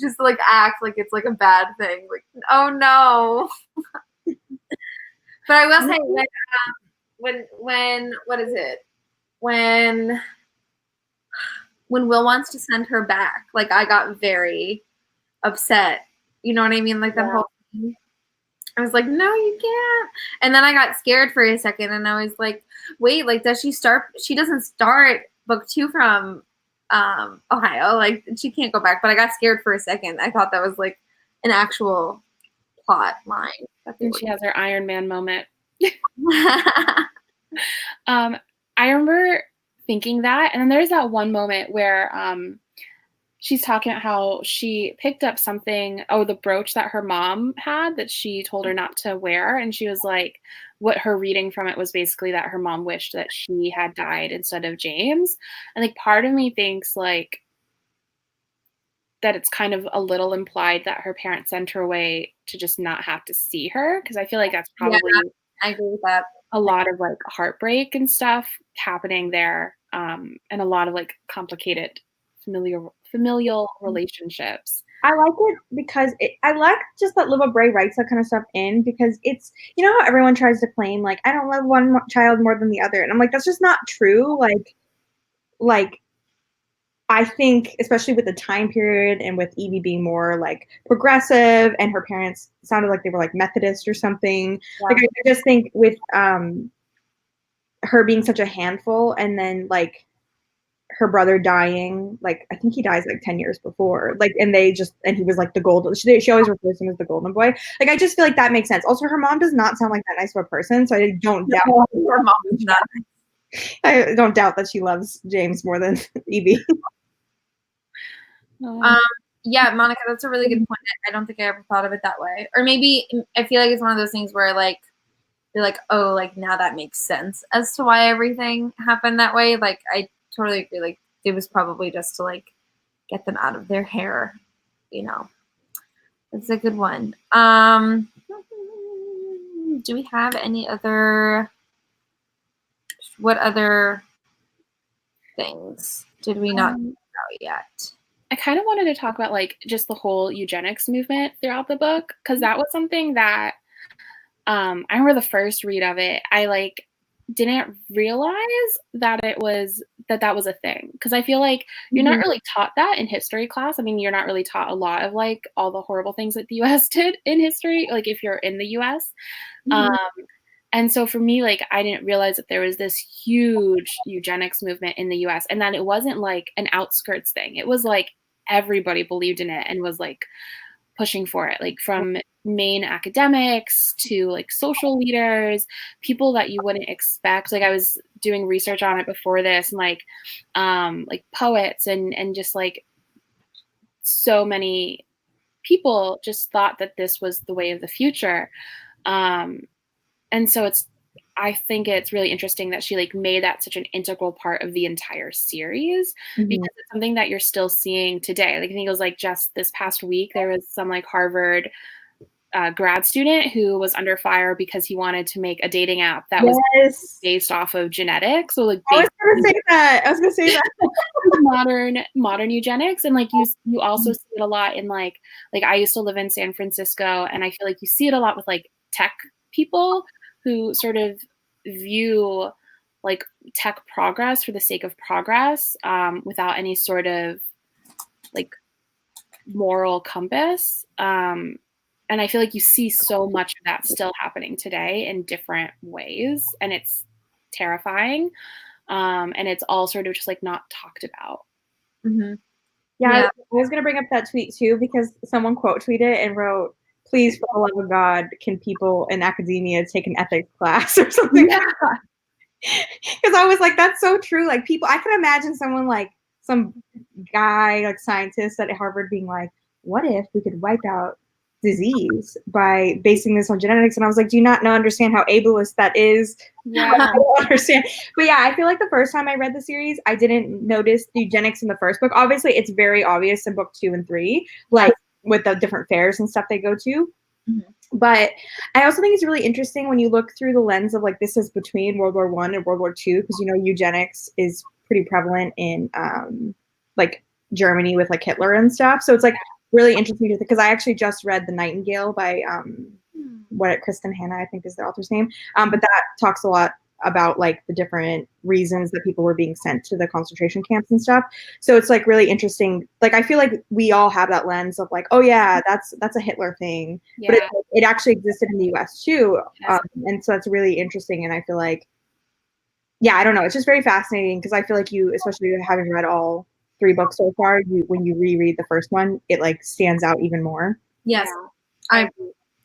just like act like it's like a bad thing. Like, oh no. But I will say like when what is it? When Will wants to send her back, like I got very upset. You know what I mean? Like that whole thing. I was like, no, you can't. And then I got scared for a second and I was like, wait, like does she start? She doesn't start book 2 from Ohio. Like she can't go back. But I got scared for a second. I thought that was like an actual plot line. And she has her Iron Man moment. I remember thinking that, and then there's that one moment where she's talking about how she picked up something, the brooch that her mom had that she told her not to wear, and she was like, what her reading from it was basically that her mom wished that she had died instead of James. And like part of me thinks like that it's kind of a little implied that her parents sent her away to just not have to see her, because I feel like that's probably I agree with that. A lot of like heartbreak and stuff happening there, and a lot of like complicated familial relationships. I like it because I like just that Libba Bray writes that kind of stuff in, because it's, you know how everyone tries to claim like I don't love one child more than the other, and I'm like, that's just not true. Like I think, especially with the time period and with Evie being more like progressive and her parents sounded like they were like Methodist or something. Yeah. Like I just think with her being such a handful and then like her brother dying, like I think he dies like 10 years before, like, and he was like the golden, she always refers to him as the golden boy. Like I just feel like that makes sense. Also, her mom does not sound like that nice of a person, so I don't doubt her mom is not. I don't doubt that she loves James more than Evie. Yeah, Monica, that's a really good point. I don't think I ever thought of it that way. Or maybe I feel like it's one of those things where like you're like, oh, like now that makes sense as to why everything happened that way. Like I totally agree. Like it was probably just to like get them out of their hair, you know. It's a good one. Do we have any other? What other things did we not know yet? I kind of wanted to talk about like just the whole eugenics movement throughout the book, because that was something that I remember the first read of it, I like didn't realize that that was a thing, because I feel like you're not really taught that in history class. I mean, you're not really taught a lot of like all the horrible things that the US did in history, like if you're in the US. And so for me, like, I didn't realize that there was this huge eugenics movement in the US, and that it wasn't like an outskirts thing. It was like everybody believed in it and was like pushing for it, like from main academics to like social leaders, people that you wouldn't expect. Like I was doing research on it before this, and like poets and just like so many people just thought that this was the way of the future. And so I think it's really interesting that she like made that such an integral part of the entire series, because it's something that you're still seeing today. Like I think it was like just this past week, there was some like Harvard grad student who was under fire because he wanted to make a dating app that was based off of genetics. So like I was gonna say that. modern eugenics. And like you also see it a lot in like I used to live in San Francisco, and I feel like you see it a lot with like tech people who sort of view like tech progress for the sake of progress, without any sort of like moral compass. And I feel like you see so much of that still happening today in different ways, and it's terrifying. And it's all sort of just like not talked about. Yeah, I was gonna bring up that tweet too, because someone quote tweeted and wrote, "Please, for the love of God, can people in academia take an ethics class or something?" Because I was like, that's so true. Like people, I can imagine someone like some guy, like scientist at Harvard being like, what if we could wipe out disease by basing this on genetics? And I was like, do you not understand how ableist that is? Yeah. I don't understand. But yeah, I feel like the first time I read the series, I didn't notice the eugenics in the first book. Obviously, it's very obvious in book 2 and 3, like with the different fairs and stuff they go to. But I also think it's really interesting when you look through the lens of like, this is between World War I and World War II, because, you know, eugenics is pretty prevalent in like Germany with like Hitler and stuff. So it's like really interesting because I actually just read The Nightingale by Kristen Hanna, I think is the author's name. But that talks a lot about like the different reasons that people were being sent to the concentration camps and stuff. So it's like really interesting. Like I feel like we all have that lens of like, oh yeah, that's a Hitler thing, but it actually existed in the US too. And so that's really interesting. And I feel like, yeah, I don't know, it's just very fascinating, because I feel like you, especially having read all 3 books so far, when you reread the first one, it like stands out even more. Yes. I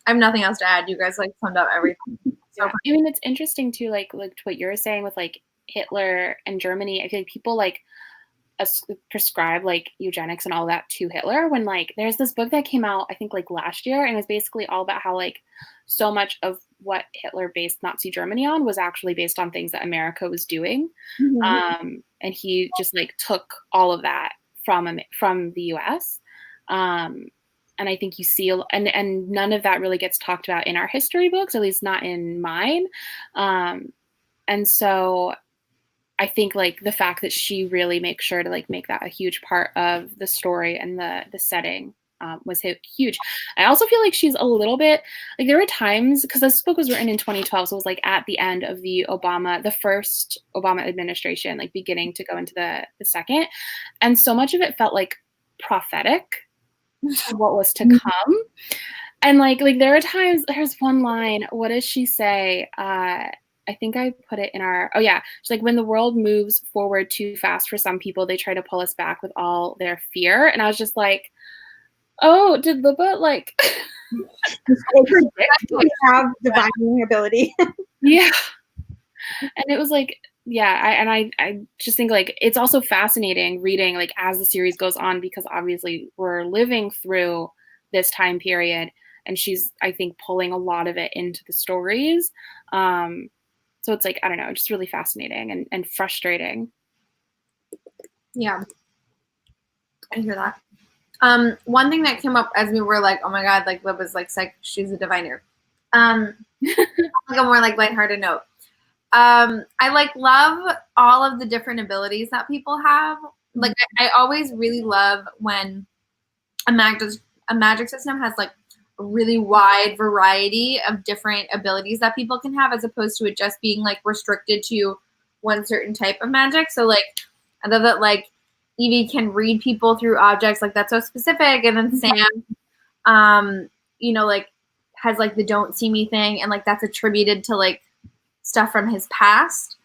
have nothing else to add. You guys like summed up everything. So I mean, it's interesting too, like to what you're saying with like Hitler and Germany. I feel like people like prescribe like eugenics and all that to Hitler, when like there's this book that came out I think like last year, and it's basically all about how like so much of what Hitler based Nazi Germany on was actually based on things that America was doing. And he just like took all of that from the US. And I think you see, and none of that really gets talked about in our history books, at least not in mine. And so I think like the fact that she really makes sure to like make that a huge part of the story and the setting was huge. I also feel like she's a little bit like, there were times, because this book was written in 2012, so it was like at the end of the first Obama administration, like beginning to go into the second, and so much of it felt like prophetic to what was to come. And like there are times, there's one line, what does she say? I think I put it in our, she's like, when the world moves forward too fast for some people, they try to pull us back with all their fear. And I was just like, oh, did Libba like have divine ability? Yeah. And it was like, I just think like it's also fascinating reading like as the series goes on, because obviously we're living through this time period, and she's, I think, pulling a lot of it into the stories. So it's like, I don't know, just really fascinating and frustrating. Yeah, I hear that. One thing that came up as we were like, oh my God, like Libba's like psych, she's a diviner. Like a more like lighthearted note. I like love all of the different abilities that people have. Like I always really love when a magic system has like a really wide variety of different abilities that people can have, as opposed to it just being like restricted to one certain type of magic. So like I love that like Evie can read people through objects, like that's so specific. And then Sam, you know, like has like the don't see me thing, and like that's attributed to like stuff from his past.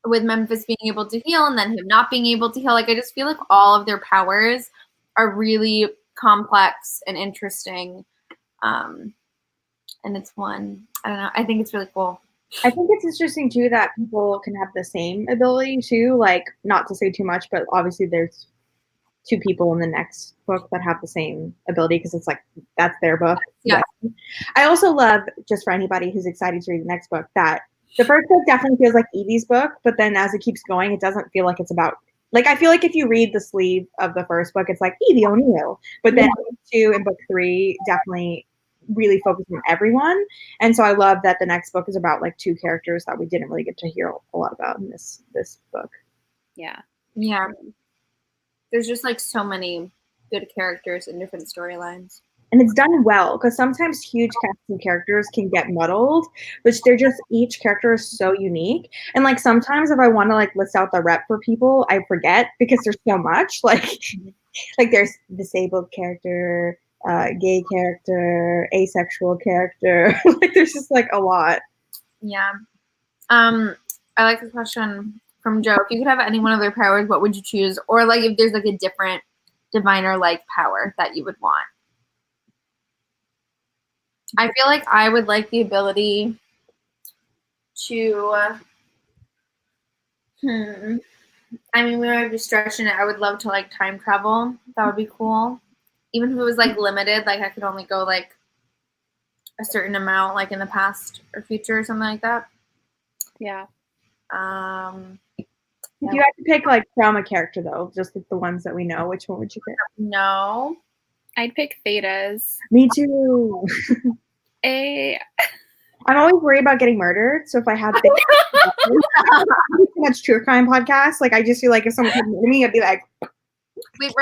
With Memphis being able to heal and then him not being able to heal, like I just feel like all of their powers are really complex and interesting. And it's one, I don't know, I think it's really cool. I think it's interesting too that people can have the same ability too. Like, not to say too much, but obviously there's 2 people in the next book that have the same ability because it's like that's their book. Yeah. I also love, just for anybody who's excited to read the next book, that the first book definitely feels like Evie's book, but then as it keeps going, it doesn't feel like it's about. Like, I feel like if you read the sleeve of the first book, it's like Evie O'Neill, but then book 2 and book 3 definitely really focus on everyone. And so I love that the next book is about like 2 characters that we didn't really get to hear a lot about in this book. Yeah. Yeah. There's just like so many good characters and different storylines. And it's done well because sometimes huge casts of characters can get muddled, which they're just, each character is so unique. And like sometimes if I want to like list out the rep for people, I forget because there's so much. Like there's disabled character, gay character, asexual character. Like there's just like a lot. Yeah. I like this question from Joe. If you could have any one of their powers, what would you choose? Or like if there's like a different diviner like power that you would want. I feel like I would like the ability to I mean, we might be stretching it. I would love to like time travel. That would be cool. Even if it was like limited, like I could only go like a certain amount, like in the past or future or something like that. Yeah. If you had to pick like from a character though, just like the ones that we know, which one would you pick? No. I'd pick Theta's. Me too. I'm always worried about getting murdered. So if I had too much true crime podcasts, like I just feel like if someone could murder me, I'd be like, wait,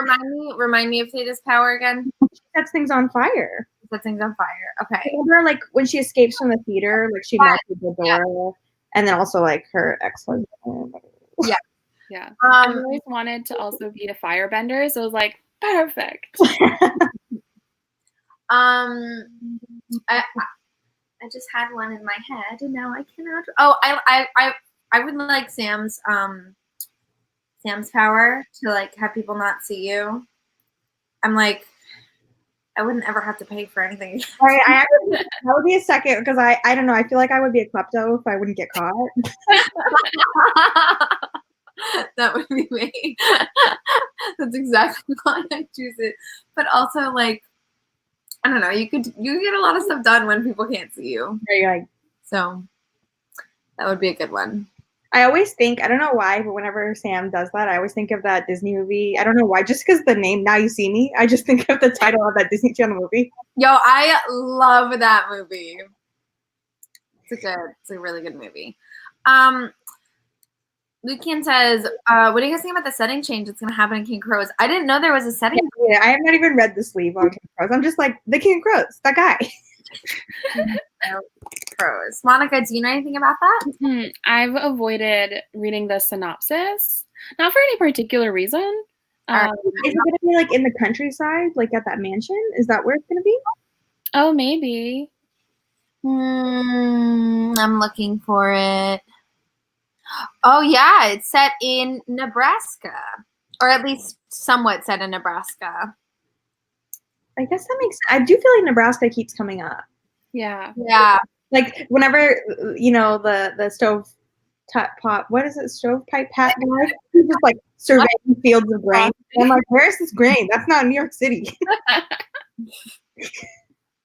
remind me of Theta's power again. She sets things on fire. Sets things on fire. Okay. Remember, like when she escapes from the theater, like she melted the door, and then also like her ex-husband. Yeah. Yeah. I always wanted to also be a firebender, so it was like perfect. I just had one in my head, and now I cannot. Oh, I would like Sam's power to like have people not see you. I'm like, I wouldn't ever have to pay for anything. Right, that would be a second because I don't know. I feel like I would be a klepto if I wouldn't get caught. That would be me. That's exactly why I choose it. But also, like, I don't know. You get a lot of stuff done when people can't see you. Right, so that would be a good one. I always think, I don't know why, but whenever Sam does that, I always think of that Disney movie. I don't know why, just because the name Now You See Me, I just think of the title of that Disney Channel movie. Yo, I love that movie. It's a really good movie. Lucian says, what do you guys think about the setting change that's going to happen in King Crows? I didn't know there was a setting. Yeah, I have not even read the sleeve on King Crows. I'm just like, the King Crows, that guy. Crows. Monica, do you know anything about that? I've avoided reading the synopsis, not for any particular reason. Is it going to be like in the countryside, like at that mansion? Is that where it's going to be? Oh, maybe. I'm looking for it. Oh, yeah, it's set in Nebraska, or at least somewhat set in Nebraska. I guess that makes sense. I do feel like Nebraska keeps coming up. Yeah. Yeah. Like whenever, you know, the stove pot, what is it, stovepipe hat guy? He's just like surveying fields of grain. And I'm like, where's this grain? That's not New York City.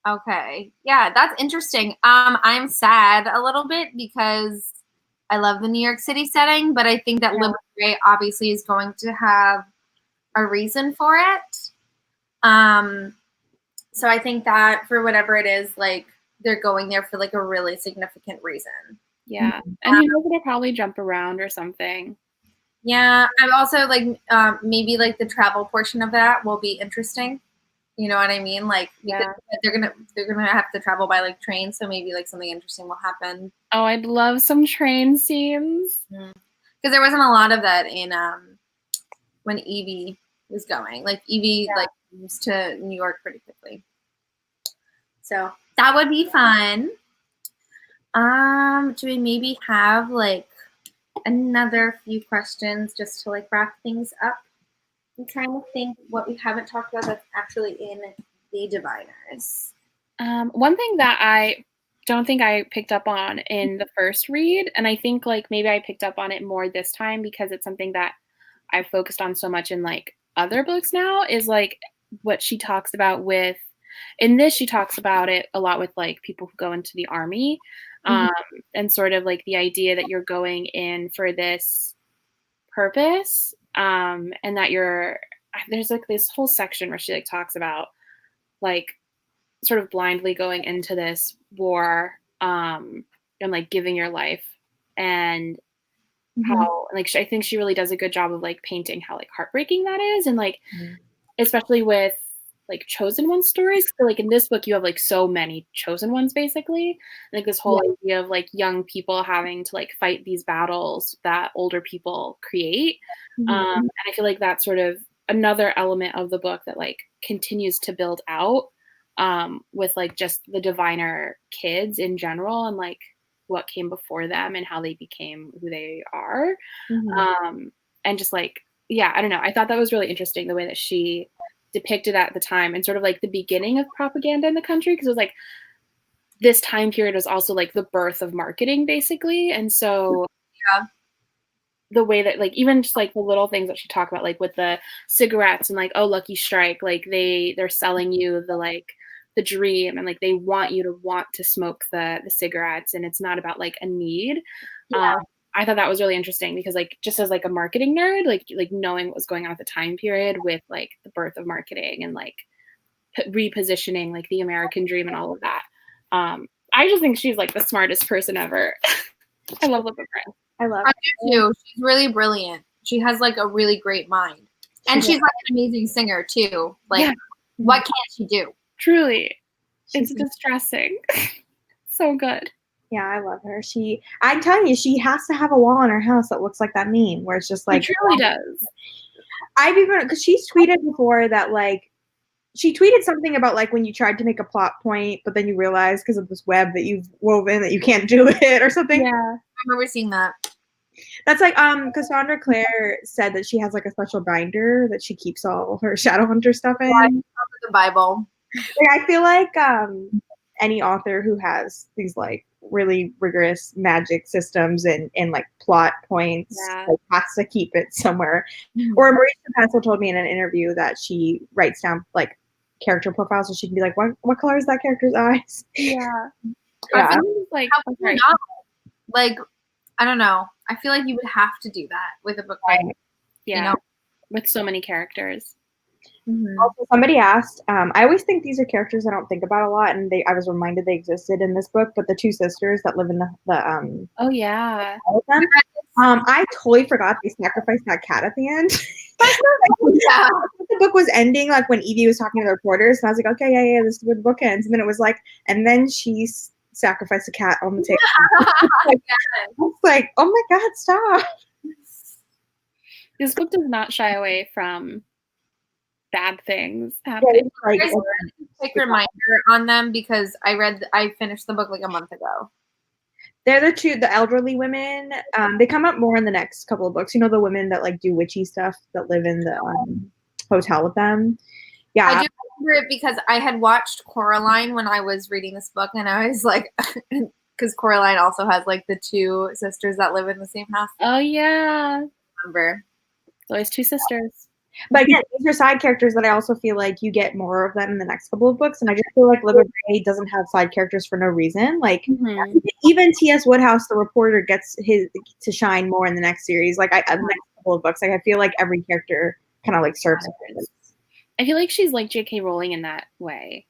Okay. Yeah, that's interesting. I'm sad a little bit because I love the New York City setting, but I think that Libba Bray obviously is going to have a reason for it. So I think that for whatever it is, like they're going there for like a really significant reason. Yeah. And who knows, it'll probably jump around or something. Yeah. I'm also like, maybe like the travel portion of that will be interesting. You know what I mean? Like, they're gonna have to travel by like train, so maybe like something interesting will happen. Oh, I'd love some train scenes. Because there wasn't a lot of that in when Evie was going. Like Evie like moves to New York pretty quickly, so that would be fun. Do we maybe have like another few questions just to like wrap things up? I'm trying to think what we haven't talked about that's actually in the Diviners. One thing that I don't think I picked up on in the first read, and I think like maybe I picked up on it more this time because it's something that I've focused on so much in like other books now, is like what she talks about with, in this she talks about it a lot with like people who go into the army, and sort of like the idea that you're going in for this purpose, and that there's like this whole section where she like talks about like sort of blindly going into this war, and like giving your life, and how like I think she really does a good job of like painting how like heartbreaking that is, and like especially with like chosen one stories. So like in this book you have like so many chosen ones basically, like this whole idea of like young people having to like fight these battles that older people create, and I feel like that's sort of another element of the book that like continues to build out, with like just the diviner kids in general and like what came before them and how they became who they are, and just like I don't know, I thought that was really interesting the way that she depicted at the time and sort of like the beginning of propaganda in the country, because it was like this time period was also like the birth of marketing basically, and so the way that like even just like the little things that she talked about like with the cigarettes and like, oh, Lucky Strike, like they're selling you the like the dream, and like they want you to want to smoke the cigarettes, and it's not about like a need. I thought that was really interesting because like just as like a marketing nerd, like knowing what was going on at the time period with like the birth of marketing and like repositioning like the American dream and all of that. I just think she's like the smartest person ever. I love Libba. I love her too. She's really brilliant. She has like a really great mind, and she's like an amazing singer too. Like, what can't she do? Truly, it's distressing. So good. Yeah, I love her. I'm telling you, she has to have a wall in her house that looks like that meme, where it's just like. It truly does. I've even, because she's tweeted before that like, she tweeted something about like when you tried to make a plot point, but then you realize because of this web that you've woven that you can't do it or something. Yeah, I remember seeing that. That's like Cassandra Clare said that she has like a special binder that she keeps all her Shadowhunter stuff in. Yeah, the Bible. Like, I feel like any author who has these like really rigorous magic systems and like plot points like, has to keep it somewhere. Or Marisha Pencil told me in an interview that she writes down like character profiles so she can be like, what color is that character's eyes? Yeah. I like, like, I don't know. I feel like you would have to do that with a book like yeah, you know? With so many characters. Also, somebody asked, I always think these are characters I don't think about a lot, and I was reminded they existed in this book, but the two sisters that live in the oh yeah. I totally forgot they sacrificed that cat at the end. The book was ending like when Evie was talking to the reporters, and I was like, okay, yeah, this is where the book ends. And then it was like, and then she sacrificed a cat on the table. I was like, oh my god, stop. This book does not shy away from bad things happening. Like, a quick reminder on them because I finished the book like a month ago. They're the elderly women. They come up more in the next couple of books. You know, the women that like do witchy stuff that live in the hotel with them. Yeah, I do remember it because I had watched Coraline when I was reading this book, and I was like, because Coraline also has like the two sisters that live in the same house. Oh yeah, I remember. It's always two sisters. But again, these are side characters that I also feel like you get more of them in the next couple of books. And I just feel like Libba Bray doesn't have side characters for no reason. Like even T.S. Woodhouse, the reporter, gets his to shine more in the next series. Like the next couple of books, like I feel like every character kind of like serves a purpose. I feel like she's like J.K. Rowling in that way,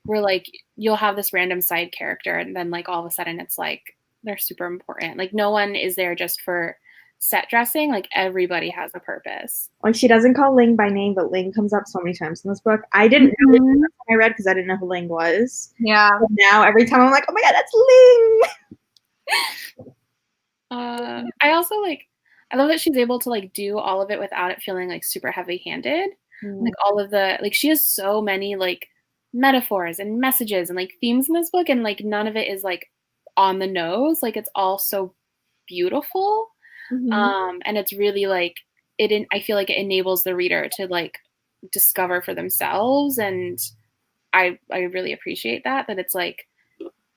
where like you'll have this random side character, and then like all of a sudden it's like they're super important. Like no one is there just for set dressing. Like everybody has a purpose. Like she doesn't call Ling by name, but Ling comes up so many times in this book. I didn't know it when I read because I didn't know who Ling was. Yeah. But now every time I'm like, oh my god, that's Ling. I also I love that she's able to like do all of it without it feeling like super heavy-handed. Like all of the like she has so many like metaphors and messages and like themes in this book, and like none of it is like on the nose. Like it's all so beautiful. And it's really like I feel like it enables the reader to like discover for themselves, and I really appreciate that it's like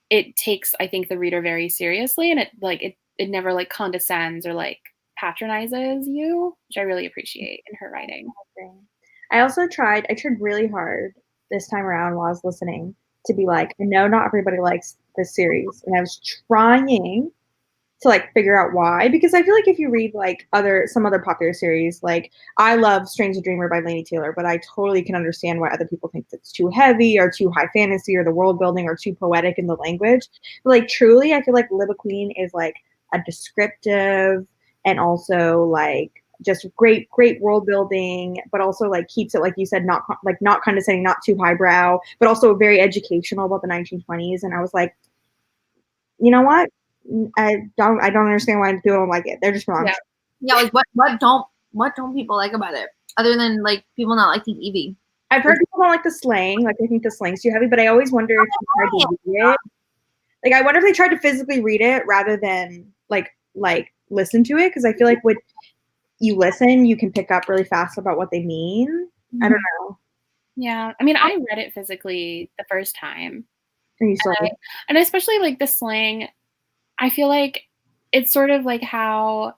it takes, I think, the reader very seriously, and it never like condescends or like patronizes you, which I really appreciate in her writing. I tried really hard this time around while I was listening to be like, I know not everybody likes this series, and I was trying to like figure out why, because I feel like if you read like some other popular series, like I love Strange the Dreamer by Laini Taylor, but I totally can understand why other people think it's too heavy or too high fantasy or the world building or too poetic in the language. But like truly, I feel like Libba Queen is like a descriptive and also like just great world building, but also like keeps it, like you said, not condescending, not too highbrow, but also very educational about the 1920s. And I was like, you know what? I don't understand why people don't like it. They're just wrong. Yeah, like what don't people like about it other than like people not liking Evie? I've heard people don't like the slang. Like, I think the slang's too heavy, but I always wonder if they tried to read it. Like, I wonder if they tried to physically read it rather than like listen to it, because I feel like when you listen, you can pick up really fast about what they mean. Mm-hmm. I don't know. Yeah, I mean, I read it physically the first time, and especially like the slang. I feel like it's sort of like how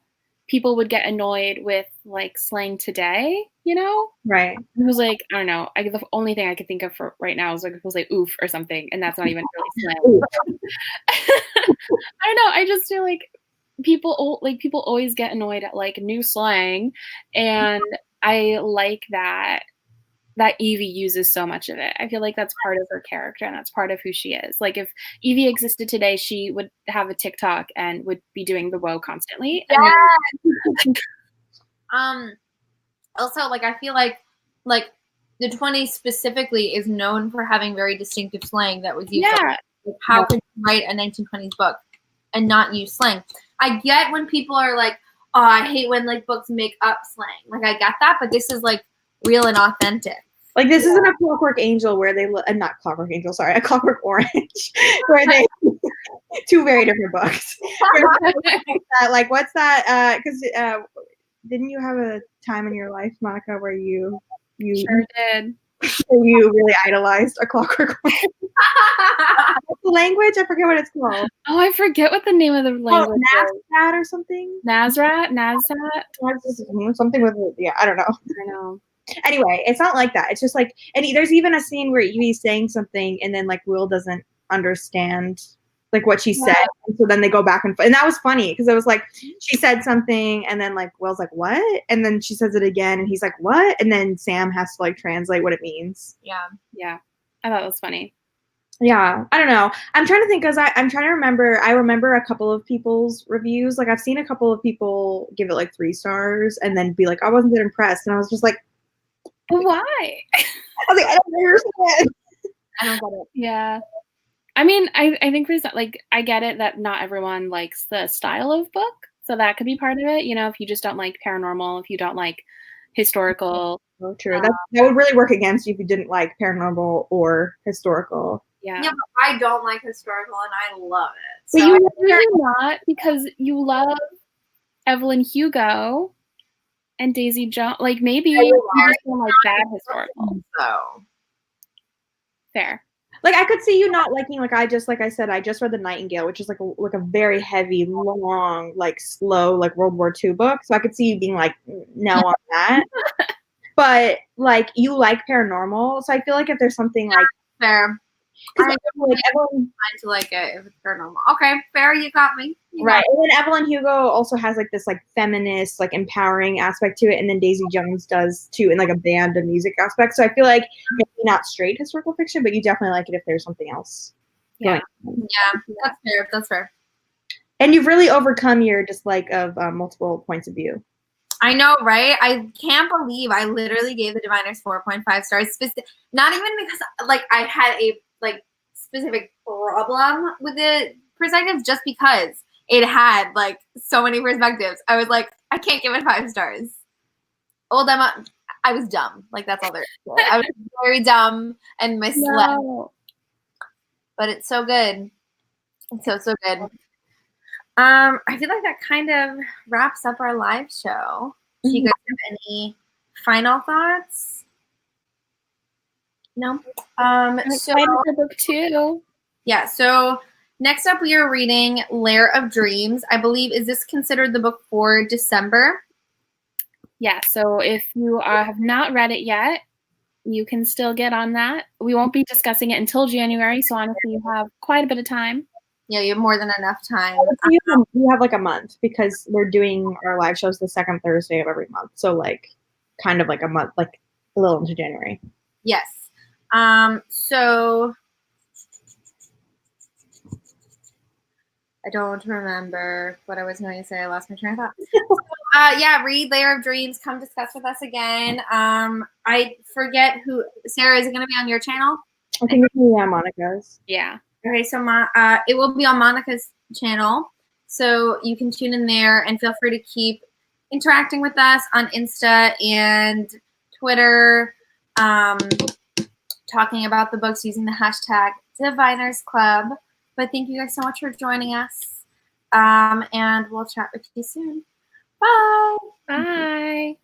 people would get annoyed with like slang today, you know? Right. It was like, I don't know. The only thing I could think of for right now is like it was like oof or something, and that's not even really slang. I don't know. I just feel like people always get annoyed at like new slang, and I like that Evie uses so much of it. I feel like that's part of her character, and that's part of who she is. Like if Evie existed today, she would have a TikTok and would be doing the woe constantly. Yeah. Also, like I feel like the 20s specifically is known for having very distinctive slang that was used. Yeah. Like, how could you write a 1920s book and not use slang? I get when people are like, oh, I hate when like books make up slang. Like I get that, but this is like real and authentic. Like this isn't a Clockwork Angel where they not Clockwork Angel, sorry, a Clockwork Orange, where they two very different books. Like what's that? Because didn't you have a time in your life, Monica, where you sure did? You really idolized a Clockwork Orange. What's the language? I forget what it's called. Oh, I forget what the name of the language is. Nazrat or something. Nazrat, something with it. Yeah, I don't know. I know. Anyway, it's not like that. It's just like, and there's even a scene where Evie's saying something, and then like Will doesn't understand like what she said, and so then they go back and that was funny because it was like she said something, and then like Will's like what, and then she says it again, and he's like what, and then Sam has to like translate what it means. Yeah, I thought it was funny. Yeah, I don't know. I'm trying to think because I'm trying to remember. I remember a couple of people's reviews. Like I've seen a couple of people give it like 3 stars and then be like, I wasn't that impressed, and I was just like, why? I was like, I don't understand. I don't get it. Yeah. I mean, I think like I get it that not everyone likes the style of book, so that could be part of it. You know, if you just don't like paranormal, if you don't like historical. Oh, true. That would really work against you if you didn't like paranormal or historical. Yeah, but I don't like historical, and I love it. So you really not because you love Evelyn Hugo and Daisy Jones. Like maybe you just don't like that historical. So fair. Like I could see you not liking like I just read The Nightingale, which is like a very heavy, long, like slow, like World War II book. So I could see you being like no on that. But like you like paranormal, so I feel like if there's something like fair. Because like Evelyn to like it if it's paranormal. Okay, fair, you got me. Right. And then Evelyn Hugo also has like this like feminist, like empowering aspect to it, and then Daisy Jones does too, in like a band and music aspect. So I feel like maybe not straight historical fiction, but you definitely like it if there's something else. Yeah. That's fair. That's fair. And you've really overcome your dislike of multiple points of view. I know, right? I can't believe I literally gave The Diviners 4.5 stars. Not even because like I had a like specific problem with the perspectives, just because it had like so many perspectives. I was like, I can't give it 5 stars. Well, I was dumb. Like that's all there is. I was very dumb and misled. No. But it's so good. It's so good. I feel like that kind of wraps up our live show. Do you guys have any final thoughts? No. I'm excited for book 2. Yeah. So next up, we are reading Lair of Dreams. I believe, is this considered the book for December? Yeah. So if you have not read it yet, you can still get on that. We won't be discussing it until January, so honestly, you have quite a bit of time. Yeah, you have more than enough time. You have like a month because we're doing our live shows the second Thursday of every month. So like kind of like a month, like a little into January. Yes. So I don't remember what I was going to say. I lost my train of thought. So, yeah, read Lair of Dreams. Come discuss with us again. I forget who. Sarah, is it going to be on your channel? I think it's going to be on Monica's. Yeah. Okay, so it will be on Monica's channel. So you can tune in there and feel free to keep interacting with us on Insta and Twitter, talking about the books using the hashtag Diviners Club. But thank you guys so much for joining us. And we'll chat with you soon. Bye. Bye.